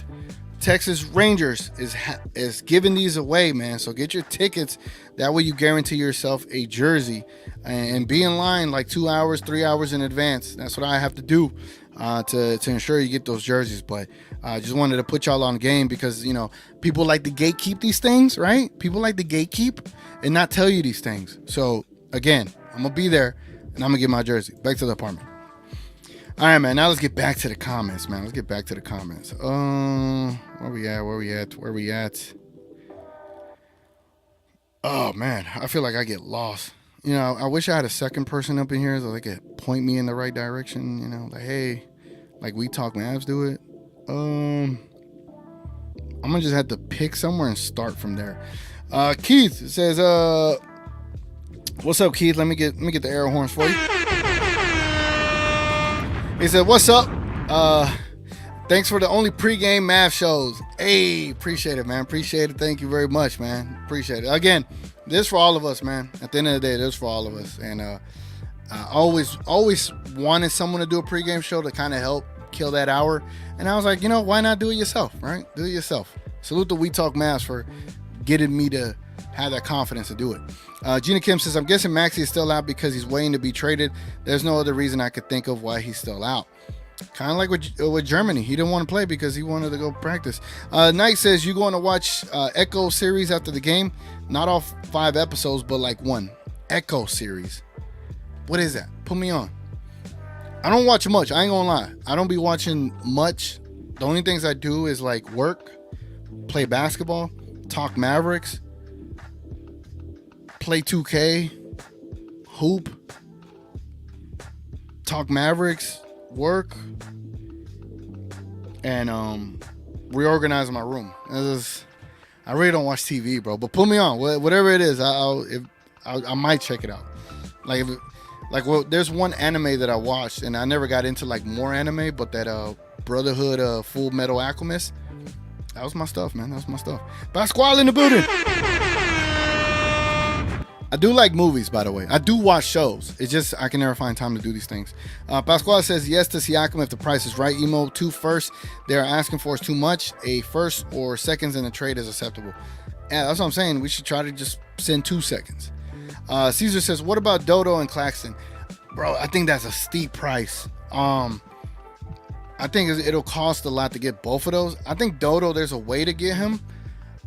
Texas Rangers is giving these away, man. So get your tickets. That way you guarantee yourself a jersey and be in line like 2 hours, 3 hours in advance. That's what I have to do to ensure you get those jerseys. But I just wanted to put y'all on game because, you know, people like to gatekeep these things, right? People like to gatekeep and not tell you these things. So again, I'm going to be there and I'm going to get my jersey. Back to the apartment. All right, man. Now let's get back to the comments, man. Let's get back to the comments. Where we at? Oh, man. I feel like I get lost. You know, I wish I had a second person up in here so they could point me in the right direction. You know, like, hey, like We Talk Mavs do it. I'm going to just have to pick somewhere and start from there. Keith says, what's up, Keith? Let me get the air horns for you. He said, what's up? Thanks for the only pregame Mavs shows. Hey, appreciate it, man. Appreciate it. Thank you very much, man. Appreciate it. Again, this for all of us, man. At the end of the day, this for all of us. And I always wanted someone to do a pregame show to kind of help kill that hour. And I was like, you know, why not do it yourself, right? Do it yourself. Salute the We Talk Mavs for getting me to have that confidence to do it. Gina Kim says, I'm guessing Maxey is still out because he's waiting to be traded. There's no other reason I could think of why he's still out. Kind of like with Germany. He didn't want to play because he wanted to go practice. Knight says, you going to watch Echo series after the game? Not all 5 episodes, but like one. Echo series. What is that? Put me on. I don't watch much. I ain't gonna lie. I don't be watching much. The only things I do is like work, play basketball, talk Mavericks, play 2K, hoop, talk Mavericks, work, and reorganize my room. I really don't watch TV, bro. But put me on, whatever it is. I might check it out. There's one anime that I watched, and I never got into like more anime, but that Brotherhood Full Metal Alchemist. That was my stuff, man. That was my stuff. Pasquale in the building. I do like movies, by the way. I do watch shows. It's just I can never find time to do these things. Pasquale says yes to Siakam if the price is right. Emo 2 first they're asking for is too much. A first or seconds in a trade is acceptable. Yeah, that's what I'm saying. We should try to just send 2 seconds. Caesar says, what about Dodo and Claxton? Bro, I think that's a steep price. I think it'll cost a lot to get both of those. I think Dodo, there's a way to get him.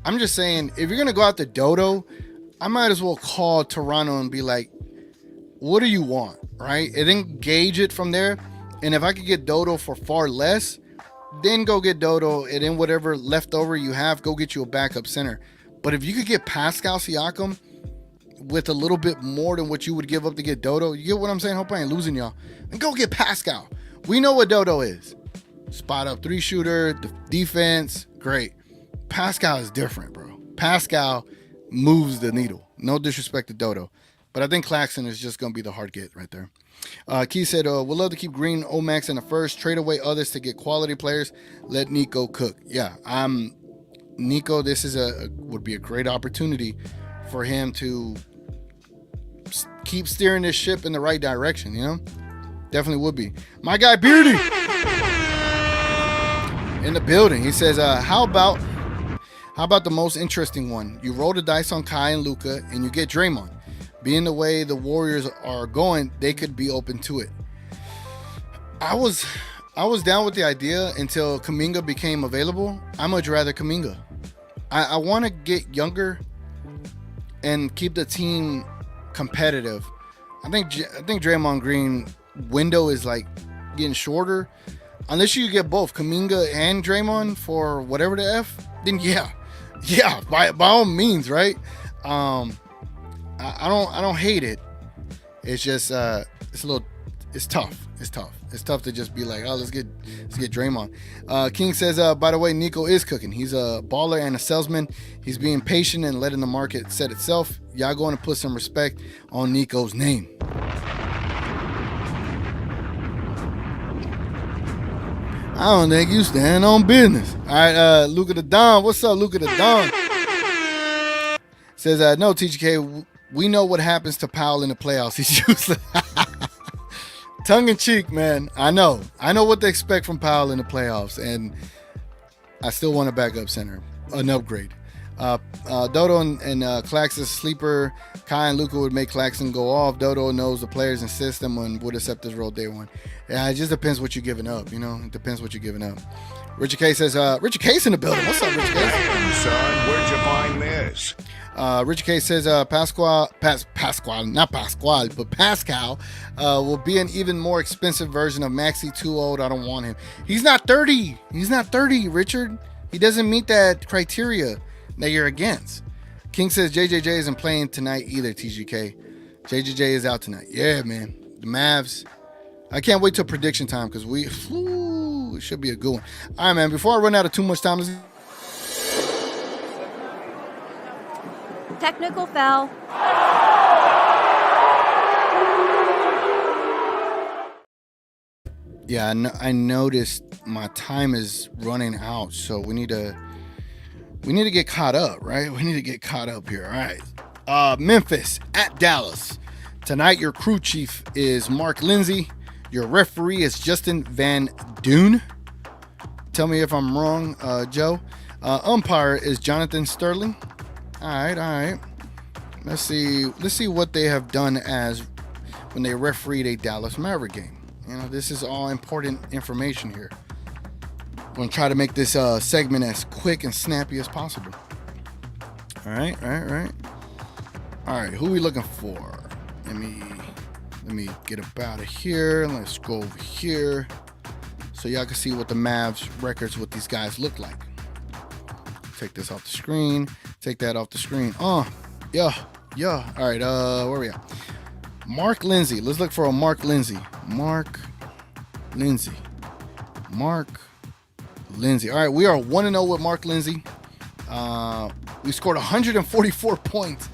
I'm just saying, if you're going to go after Dodo, I might as well call Toronto and be like, what do you want, right? And then gauge it from there. And if I could get Dodo for far less, then go get Dodo. And then whatever leftover you have, go get you a backup center. But if you could get Pascal Siakam with a little bit more than what you would give up to get Dodo, you get what I'm saying? Hope I ain't losing y'all. And go get Pascal. We know what Dodo is. Spot up 3 shooter, defense, great. Pascal is different, bro. Pascal moves the needle. No disrespect to Dodo, but I think Claxton is just going to be the hard get right there. Key said, we'd love to keep Green, Omax in the first, trade away others to get quality players, let Nico cook. Yeah, Nico, this is would be a great opportunity for him to keep steering this ship in the right direction, you know? Definitely would be. My guy Beardy. in the building. He says, how about the most interesting one? You roll the dice on Kai and Luka, and you get Draymond. Being the way the Warriors are going, they could be open to it. I was down with the idea until Kuminga became available. I much rather Kuminga. I want to get younger and keep the team competitive. I think Draymond Green window is like getting shorter. Unless you get both Kuminga and Draymond for whatever the F, then yeah, by all means, right? I don't hate it. It's just it's tough. It's tough to just be like, oh, let's get Draymond. King says, by the way, Nico is cooking. He's a baller and a salesman. He's being patient and letting the market set itself. Y'all going to put some respect on Nico's name. I don't think you stand on business. All right, Luka the Don. What's up, Luka the Don? Says, no, TGK, we know what happens to Powell in the playoffs. He's useless. Tongue in cheek, man. I know what to expect from Powell in the playoffs, and I still want a backup center, an upgrade. Dodo and Claxton's sleeper. Kai and Luka would make Claxton go off. Dodo knows the players and system and would accept this role day one. Yeah, it just depends what you're giving up, you know? It depends what you're giving up. Richard K says, Richard K's in the building. What's up, Richard K? Damn, son, where'd you find this? Richard K says Pascal will be an even more expensive version of Maxey. Too old. I don't want him. He's not 30. He's not 30, Richard. He doesn't meet that criteria that you're against. King says JJJ isn't playing tonight either, TGK. JJJ is out tonight. Yeah, man. The Mavs. I can't wait till prediction time because it should be a good one. All right, man. Before I run out of too much time, technical foul. Yeah, I noticed my time is running out, so we need to get caught up, right? We need to get caught up here. All right. Memphis at Dallas. Tonight, your crew chief is Mark Lindsay. Your referee is Justin Van Doon. Tell me if I'm wrong, Joe. Umpire is Jonathan Sterling. All right. Let's see what they have done as when they refereed a Dallas Maverick game. You know, this is all important information here. I'm going to try to make this segment as quick and snappy as possible. All right. All right, who are we looking for? Let me get up out of here. Let's go over here so y'all can see what the Mavs records, what these guys look like. Take this off the screen. Take that off the screen. Yeah. All right, where we at? Mark Lindsay. Let's look for a Mark Lindsay. Mark Lindsay. All right, we are 1-0 with Mark Lindsay. We scored 144 points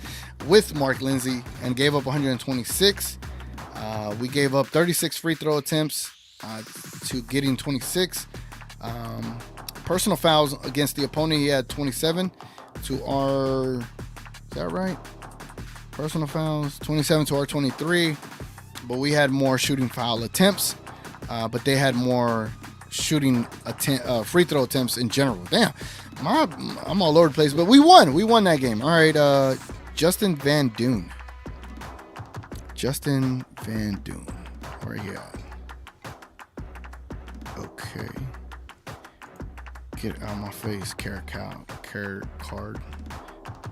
with Mark Lindsay and gave up 126. We gave up 36 free throw attempts to getting 26. Personal fouls against the opponent, he had 27 to our, is that right? Personal fouls, 27 to our 23. But we had more shooting foul attempts, but they had more shooting free throw attempts in general. Damn, I'm all over the place, but we won. We won that game. All right, Justin Van Doon. Where are you at? Okay. Get out of my face, care card.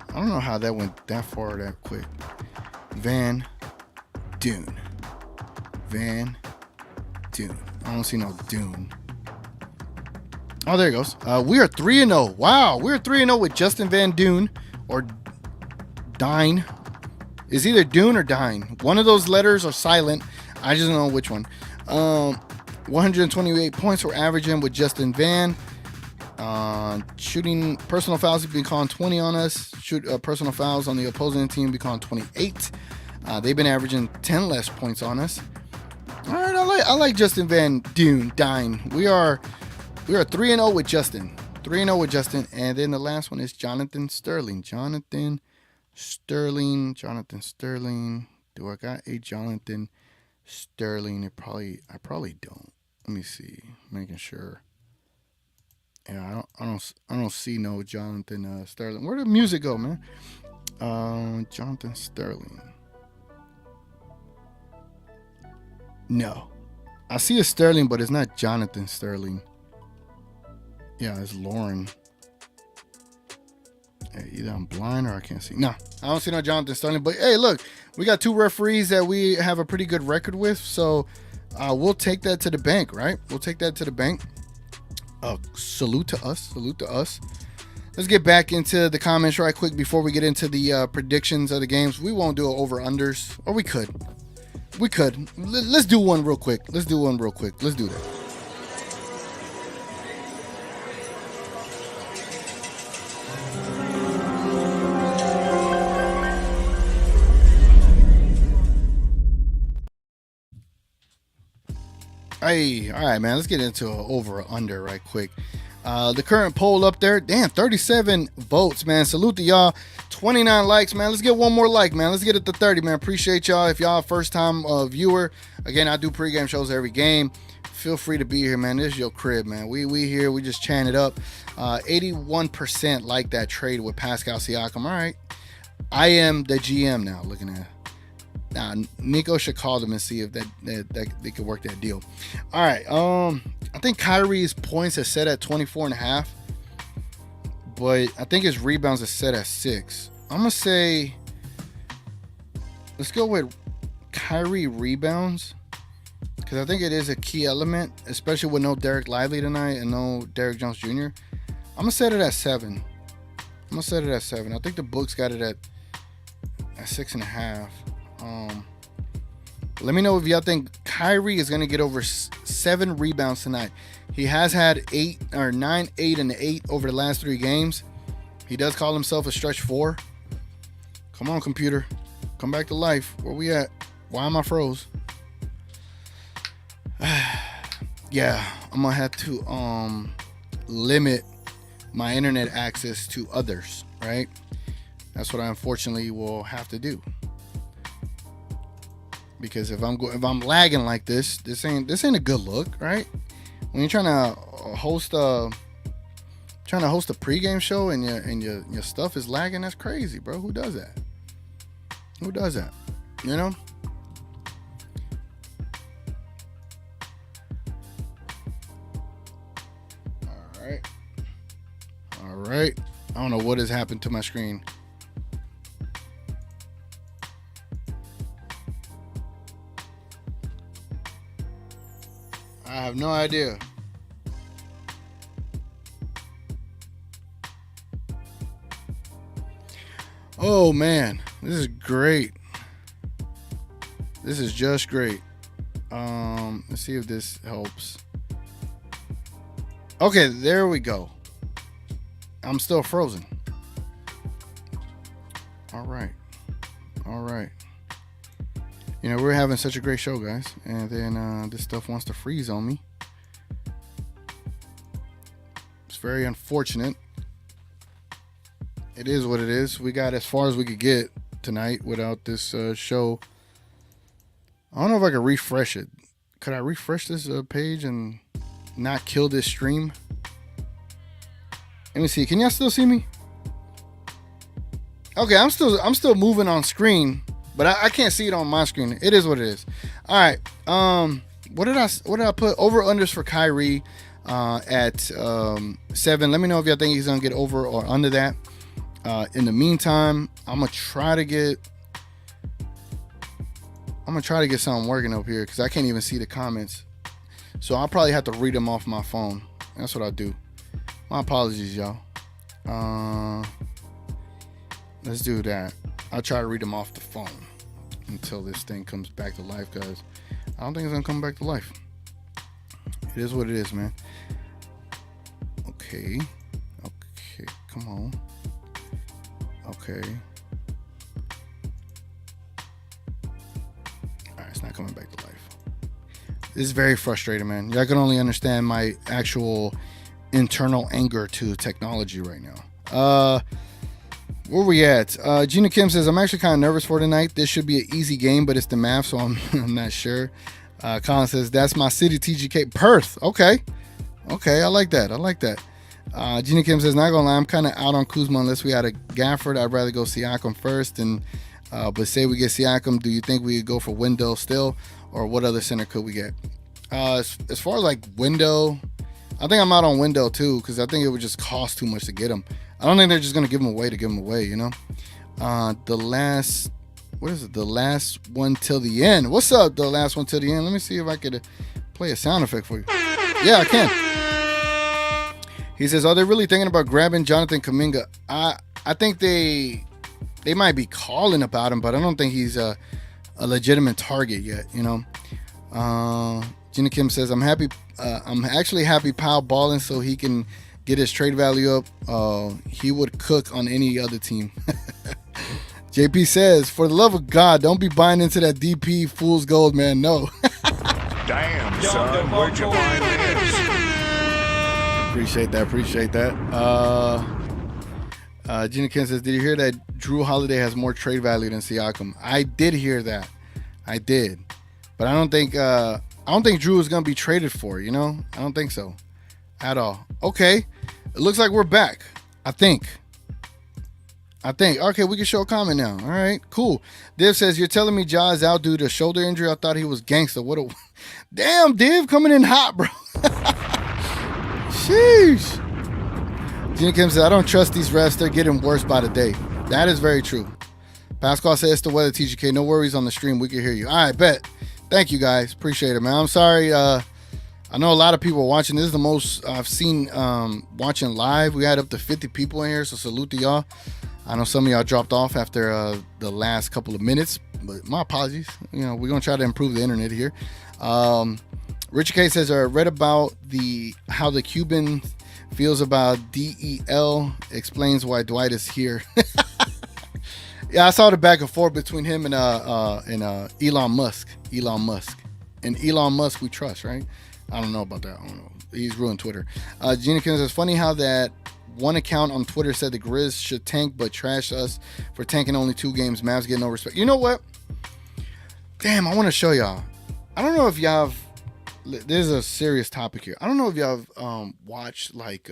I don't know how that went that far that quick. Van Doon. I don't see no Dune. Oh, there it goes. We are 3-0. Wow, we're 3-0 with Justin Van Doon or Dine. It's either Dune or Dine. One of those letters are silent. I just don't know which one. 128 points we're averaging with Justin Van. Shooting personal fouls have been calling 20 on us. Personal fouls on the opposing team be calling 28. They've been averaging 10 less points on us. All right, I like Justin Van Dine. We are 3-0 with Justin. 3-0 with Justin, and then the last one is Jonathan Sterling. Jonathan Sterling. Do I got a Jonathan Sterling? I probably don't. Let me see. Making sure. Yeah, I don't see no Jonathan Sterling. Where did the music go, man? Jonathan Sterling. No, I see a Sterling, but it's not Jonathan Sterling. Yeah, it's Lauren. Hey, either I'm blind or I can't see. No, I don't see no Jonathan Sterling. But hey, look, we got 2 referees that we have a pretty good record with, so we'll take that to the bank, right? We'll take that to the bank. Salute to us. Salute to us. Let's get back into the comments right quick before we get into the predictions of the games. We won't do over-unders, or we could. We could. Let's do one real quick. Let's do that. Hey, all right, man. Let's get into an over or under right quick. The current poll up there, damn, 37 votes, man. Salute to y'all. 29 likes, man. Let's get one more like, man. Let's get it to 30, man. Appreciate y'all. If y'all first time viewer, again, I do pregame shows every game. Feel free to be here, man. This is your crib, man. We here. We just chant it up. 81% like that trade with Pascal Siakam. All right. I am the GM now. Looking at. Nah, Nico should call them and see if that they could work that deal. All right. I think Kyrie's points are set at 24.5, but I think his rebounds are set at 6. I'm gonna say let's go with Kyrie rebounds because I think it is a key element, especially with no Derek Lively tonight and no Derek Jones Jr. I'm gonna set it at 7. I think the books got it at 6.5. Let me know if y'all think Kyrie is going to get over 7 rebounds tonight. He has had 9, 8, and 8 over the last 3 games. He does call himself a stretch 4. Come on, computer. Come back to life. Where we at? Why am I froze? Yeah, I'm going to have to limit my internet access to others, right? That's what I unfortunately will have to do. Because if I'm lagging like this ain't a good look, right? When you're trying to host a pregame show and your stuff is lagging, that's crazy, bro. Who does that? You know? All right. I don't know what has happened to my screen. I have no idea. Oh man, this is great. This is just great. Let's see if this helps. Okay, there we go. I'm still frozen. All right. You know, we're having such a great show, guys. And then this stuff wants to freeze on me. It's very unfortunate. It is what it is. We got as far as we could get tonight without this show. I don't know if I could refresh it. Could I refresh this page and not kill this stream? Let me see. Can y'all still see me? Okay, I'm still moving on screen. But I can't see it on my screen. It is what it is. All right. What did I put? Over unders for Kyrie at 7. Let me know if y'all think he's gonna get over or under that. In the meantime, I'm gonna try to get something working up here because I can't even see the comments. So I'll probably have to read them off my phone. That's what I'll do. My apologies, y'all. Let's do that. I'll try to read them off the phone until this thing comes back to life, because I don't think it's gonna come back to life. It is what it is, man. Okay, come on. Okay. Alright, it's not coming back to life. This is very frustrating, man. Y'all can only understand my actual internal anger to technology right now. Where we at? Gina Kim says, I'm actually kind of nervous for tonight. This should be an easy game, but it's the Mavs, so I'm not sure. Colin says, that's my city, TGK. Perth. Okay, I like that. Gina Kim says, not gonna lie, I'm kind of out on Kuzma unless we had a Gafford. I'd rather go Siakam first. And but say we get Siakam, do you think we could go for Wendell still, or what other center could we get? As far as like Wendell, I think I'm out on Wendell too, because I think it would just cost too much to get him. I don't think they're just gonna give him away to give him away. You know, the last one till the end. What's up? The last one till the end. Let me see if I could play a sound effect for you. Yeah, I can. He says, are they really thinking about grabbing Jonathan Kuminga? I think they might be calling about him, but I don't think he's a legitimate target yet, you know. Gina Kim says, I'm actually happy Powell balling so he can get his trade value up. He would cook on any other team. JP says, for the love of God, don't be buying into that DP fool's gold, man. No. Damn, son, where'd you find this? Appreciate that. Gina Ken says, did you hear that Drew Holiday has more trade value than Siakam? I did hear that. I did. But I don't think Drew is gonna be traded for, you know? I don't think so. At all. Okay. It looks like we're back. I think. Okay, we can show a comment now. All right, cool. Div says, you're telling me Ja is out due to shoulder injury? I thought he was gangster. What a damn Div coming in hot, bro. Sheesh. Gina Kim says, I don't trust these refs. They're getting worse by the day. That is very true. Pascal says, it's the weather, TGK. No worries on the stream. We can hear you. All right, bet. Thank you, guys. Appreciate it, man. I'm sorry. I know a lot of people are watching. This is the most I've seen watching live. We had up to 50 people in here, so salute to y'all. I know some of y'all dropped off after the last couple of minutes, but my apologies. You know, we're going to try to improve the internet here. Richard K says, I read about how the Cuban feels about DEL, explains why Dwight is here. Yeah, I saw the back and forth between him and Elon Musk. And Elon Musk we trust, right? I don't know about that. I don't know. He's ruined Twitter. Gina Kim says, funny how that one account on Twitter said the Grizz should tank but trashed us for tanking only 2 games. Mavs get no respect. You know what? Damn, I want to show y'all. I don't know if y'all have... There's a serious topic here. I don't know if y'all have watched like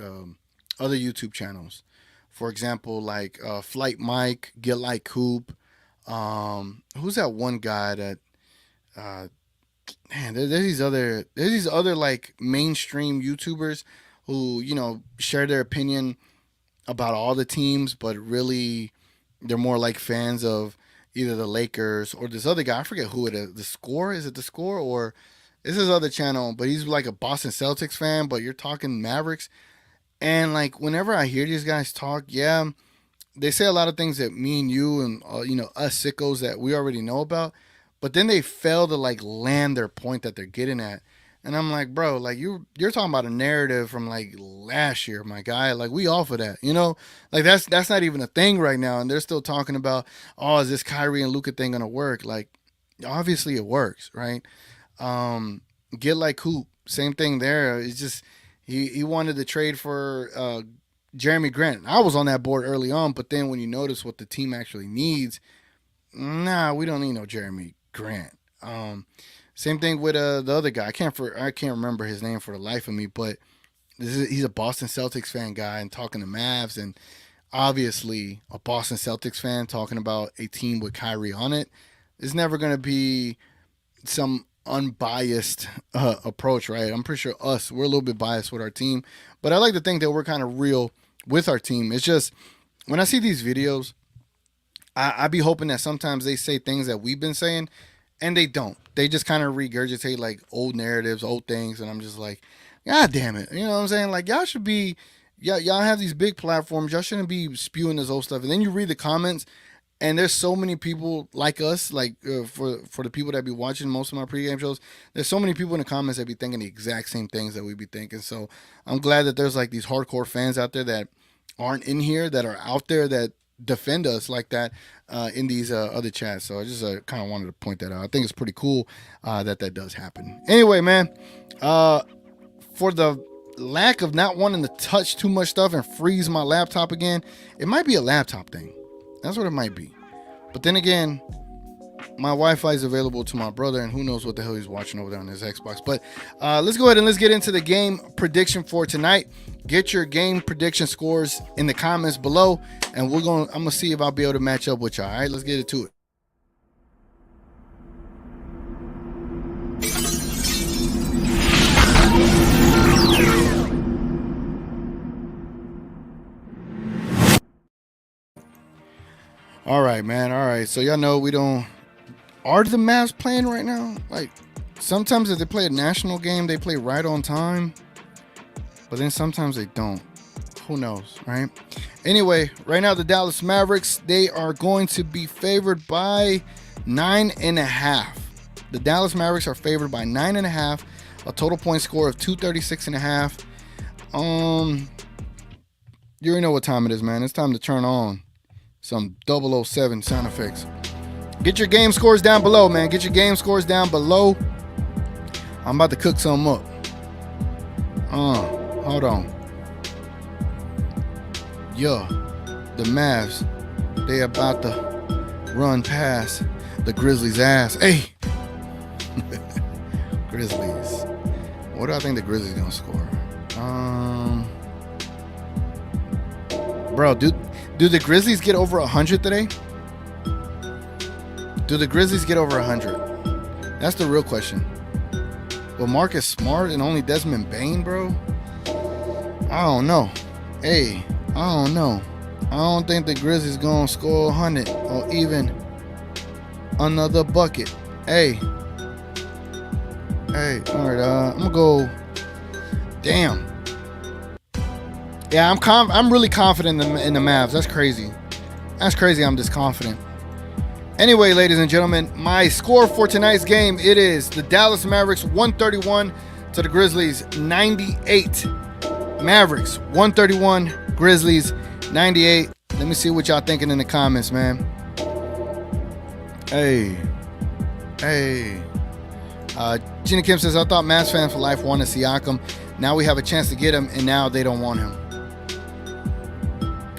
other YouTube channels. For example, like Flight Mike, Get Like Coop. Who's that one guy that... man, there's these other like mainstream YouTubers who, you know, share their opinion about all the teams, but really they're more like fans of either the Lakers or this other guy. I forget who it is. The Score? Is it The Score? Or it's his other channel, but he's like a Boston Celtics fan, but you're talking Mavericks. And like whenever I hear these guys talk, yeah, they say a lot of things that me and you and you know, us sickos that we already know about, but then they fail to like land their point that they're getting at. And I'm like, bro, like you're talking about a narrative from like last year, my guy. Like we off of that, you know? Like that's not even a thing right now. And they're still talking about, oh, is this Kyrie and Luka thing gonna work? Like, obviously it works, right? Get Like Coop, same thing there. It's just he wanted to trade for Jeremy Grant. I was on that board early on, but then when you notice what the team actually needs, nah, we don't need no Jeremy Grant. Same thing with the other guy. I can't remember his name for the life of me, but he's a Boston Celtics fan guy and talking to Mavs, and obviously a Boston Celtics fan talking about a team with Kyrie on it is never going to be some unbiased approach, right? I'm pretty sure we're a little bit biased with our team, but I like to think that we're kind of real with our team. It's just when I see these videos, I be hoping that sometimes they say things that we've been saying, and they don't. They just kind of regurgitate like old narratives, old things, and I'm just like, God damn it. You know what I'm saying? Like y'all should be, y'all have these big platforms. Y'all shouldn't be spewing this old stuff. And then you read the comments, and there's so many people like us, like for the people that be watching most of my pregame shows, there's so many people in the comments that be thinking the exact same things that we be thinking. So I'm glad that there's like these hardcore fans out there that aren't in here, that are out there that defend us like that in these other chats. So I just kind of wanted to point that out. I think it's pretty cool that does happen. Anyway, man, for the lack of not wanting to touch too much stuff and freeze my laptop again, it might be a laptop thing. That's what it might be. But then again, my Wi-Fi is available to my brother, and who knows what the hell he's watching over there on his Xbox. But let's go ahead and let's get into the game prediction for tonight. Get your game prediction scores in the comments below, and I'm gonna see if I'll be able to match up with y'all. All right, let's get into it. All right, man. All right. So y'all know we don't. Are the Mavs playing right now? Like sometimes if they play a national game, they play right on time, but then sometimes they don't. Who knows, right? Anyway, right now the Dallas Mavericks, they are going to be favored by 9.5. The Dallas Mavericks are favored by 9.5. A total point score of 236.5. You already know what time it is, man. It's time to turn on some 007 sound effects. Get your game scores down below, man. Get your game scores down below. I'm about to cook some up. Hold on. Yeah, the Mavs, they about to run past the Grizzlies' ass. Hey, Grizzlies. What do I think the Grizzlies gonna score? Bro, do the Grizzlies get over 100 today? Do the Grizzlies get over 100? That's the real question. Well, Marcus Smart and only Desmond Bane, bro? I don't know. Hey, I don't know. I don't think the Grizzlies gonna score 100 or even another bucket. Hey, all right. I'm gonna go. Damn. Yeah, I'm really confident in the Mavs. That's crazy. That's crazy. I'm just confident. Anyway, ladies and gentlemen, my score for tonight's game, it is the Dallas Mavericks 131 to the Grizzlies 98. Mavericks 131, Grizzlies 98. Let me see what y'all thinking in the comments, man. Hey. Gina Kim says, I thought Mavs fans for life wanted Siakam. Now we have a chance to get him, and now they don't want him.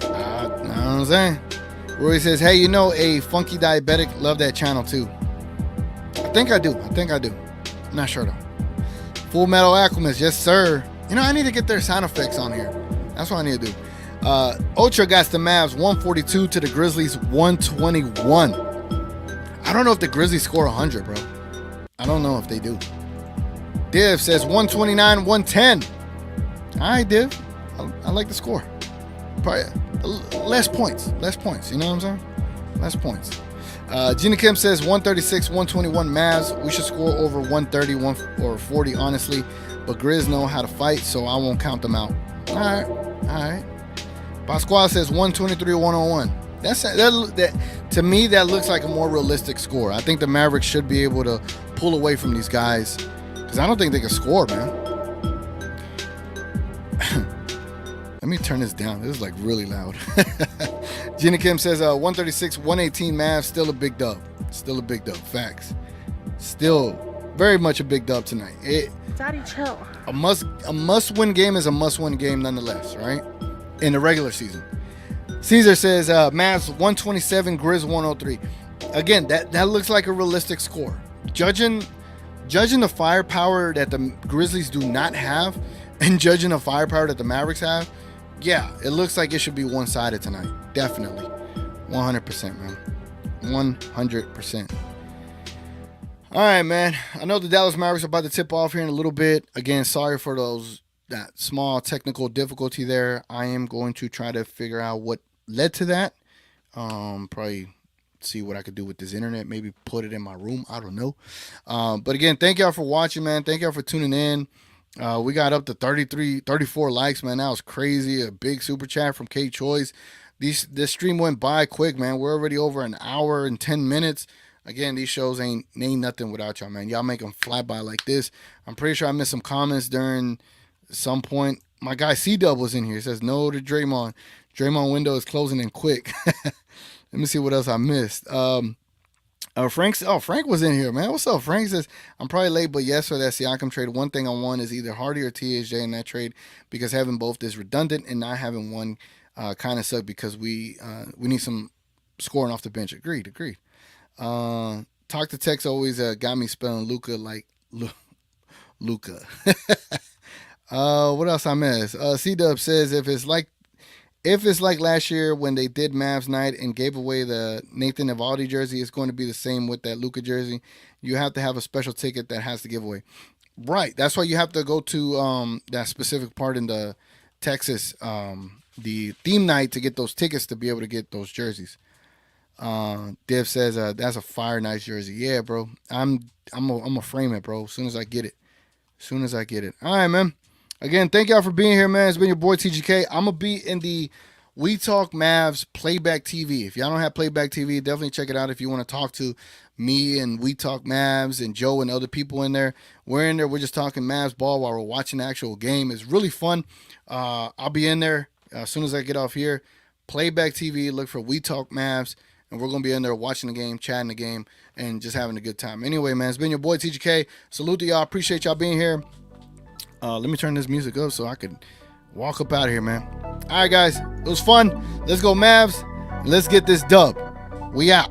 You know what I'm saying? Roy says, hey, you know, a funky diabetic, love that channel too. I think I do. I'm not sure though. Full Metal Alchemist, yes sir. You know, I need to get their sound effects on here. That's what I need to do. Ultra got the Mavs 142 to the Grizzlies 121. I don't know if the Grizzlies score 100, bro. I don't know if they do. Div says 129, 110. All right, Div. I like the score. Probably less points. You know what I'm saying? Less points. Gina Kim says 136, 121 Mavs. We should score over 130 or 40, honestly. But Grizz know how to fight, so I won't count them out. All right. Pasquale says 123, 101. That to me, that looks like a more realistic score. I think the Mavericks should be able to pull away from these guys because I don't think they can score, man. Let me turn this down. This is like really loud. Gina Kim says 136, 118 Mavs. Still a big dub. Facts. Still very much a big dub tonight. Daddy, chill. A must-win game is a must-win game nonetheless, right? In the regular season. Caesar says Mavs 127, Grizz 103. Again, that looks like a realistic score. Judging the firepower that the Grizzlies do not have, and judging the firepower that the Mavericks have, yeah, it looks like it should be one-sided tonight. Definitely. 100%, man. 100%. All right, man. I know the Dallas Mavericks are about to tip off here in a little bit. Again, sorry for that small technical difficulty there. I am going to try to figure out what led to that. Probably see what I could do with this internet. Maybe put it in my room. I don't know. But again, thank y'all for watching, man. Thank y'all for tuning in. We got up to 34 likes, man. That was crazy. A big super chat from K Choice. This stream went by quick, man. We're already over an hour and 10 minutes. Again, these shows ain't nothing without y'all, man. Y'all make them fly by like this. I'm pretty sure I missed some comments during some point. My guy C-Dub was in here. He says, no to Draymond. Draymond window is closing in quick. Let me see what else I missed. Frank was in here, man. What's up, Frank? Says, I'm probably late, but yes, for that Siakam trade, one thing I want is either Hardy or THJ in that trade because having both is redundant and not having one kind of suck because we need some scoring off the bench. Agreed. Talk to Text always got me spelling Luca like Luca. What else I missed? C-Dub says if it's like last year when they did Mavs night and gave away the Nathan Eovaldi jersey, it's going to be the same with that Luca jersey. You have to have a special ticket that has the giveaway. Right. That's why you have to go to that specific part in the Texas the theme night to get those tickets to be able to get those jerseys. Div says that's a fire nice jersey. Yeah, bro. I'm gonna frame it, bro. As soon as I get it. All right, man. Again, thank y'all for being here, man. It's been your boy TGK. I'm gonna be in the We Talk Mavs Playback TV. If y'all don't have Playback TV, definitely check it out. If you want to talk to me and We Talk Mavs and Joe and other people in there, we're in there. We're just talking Mavs ball while we're watching the actual game. It's really fun. I'll be in there as soon as I get off here. Playback TV. Look for We Talk Mavs. And we're going to be in there watching the game, chatting the game, and just having a good time. Anyway, man, it's been your boy TGK. Salute to y'all. Appreciate y'all being here. Let me turn this music up so I can walk up out of here, man. All right, guys. It was fun. Let's go, Mavs. Let's get this dub. We out.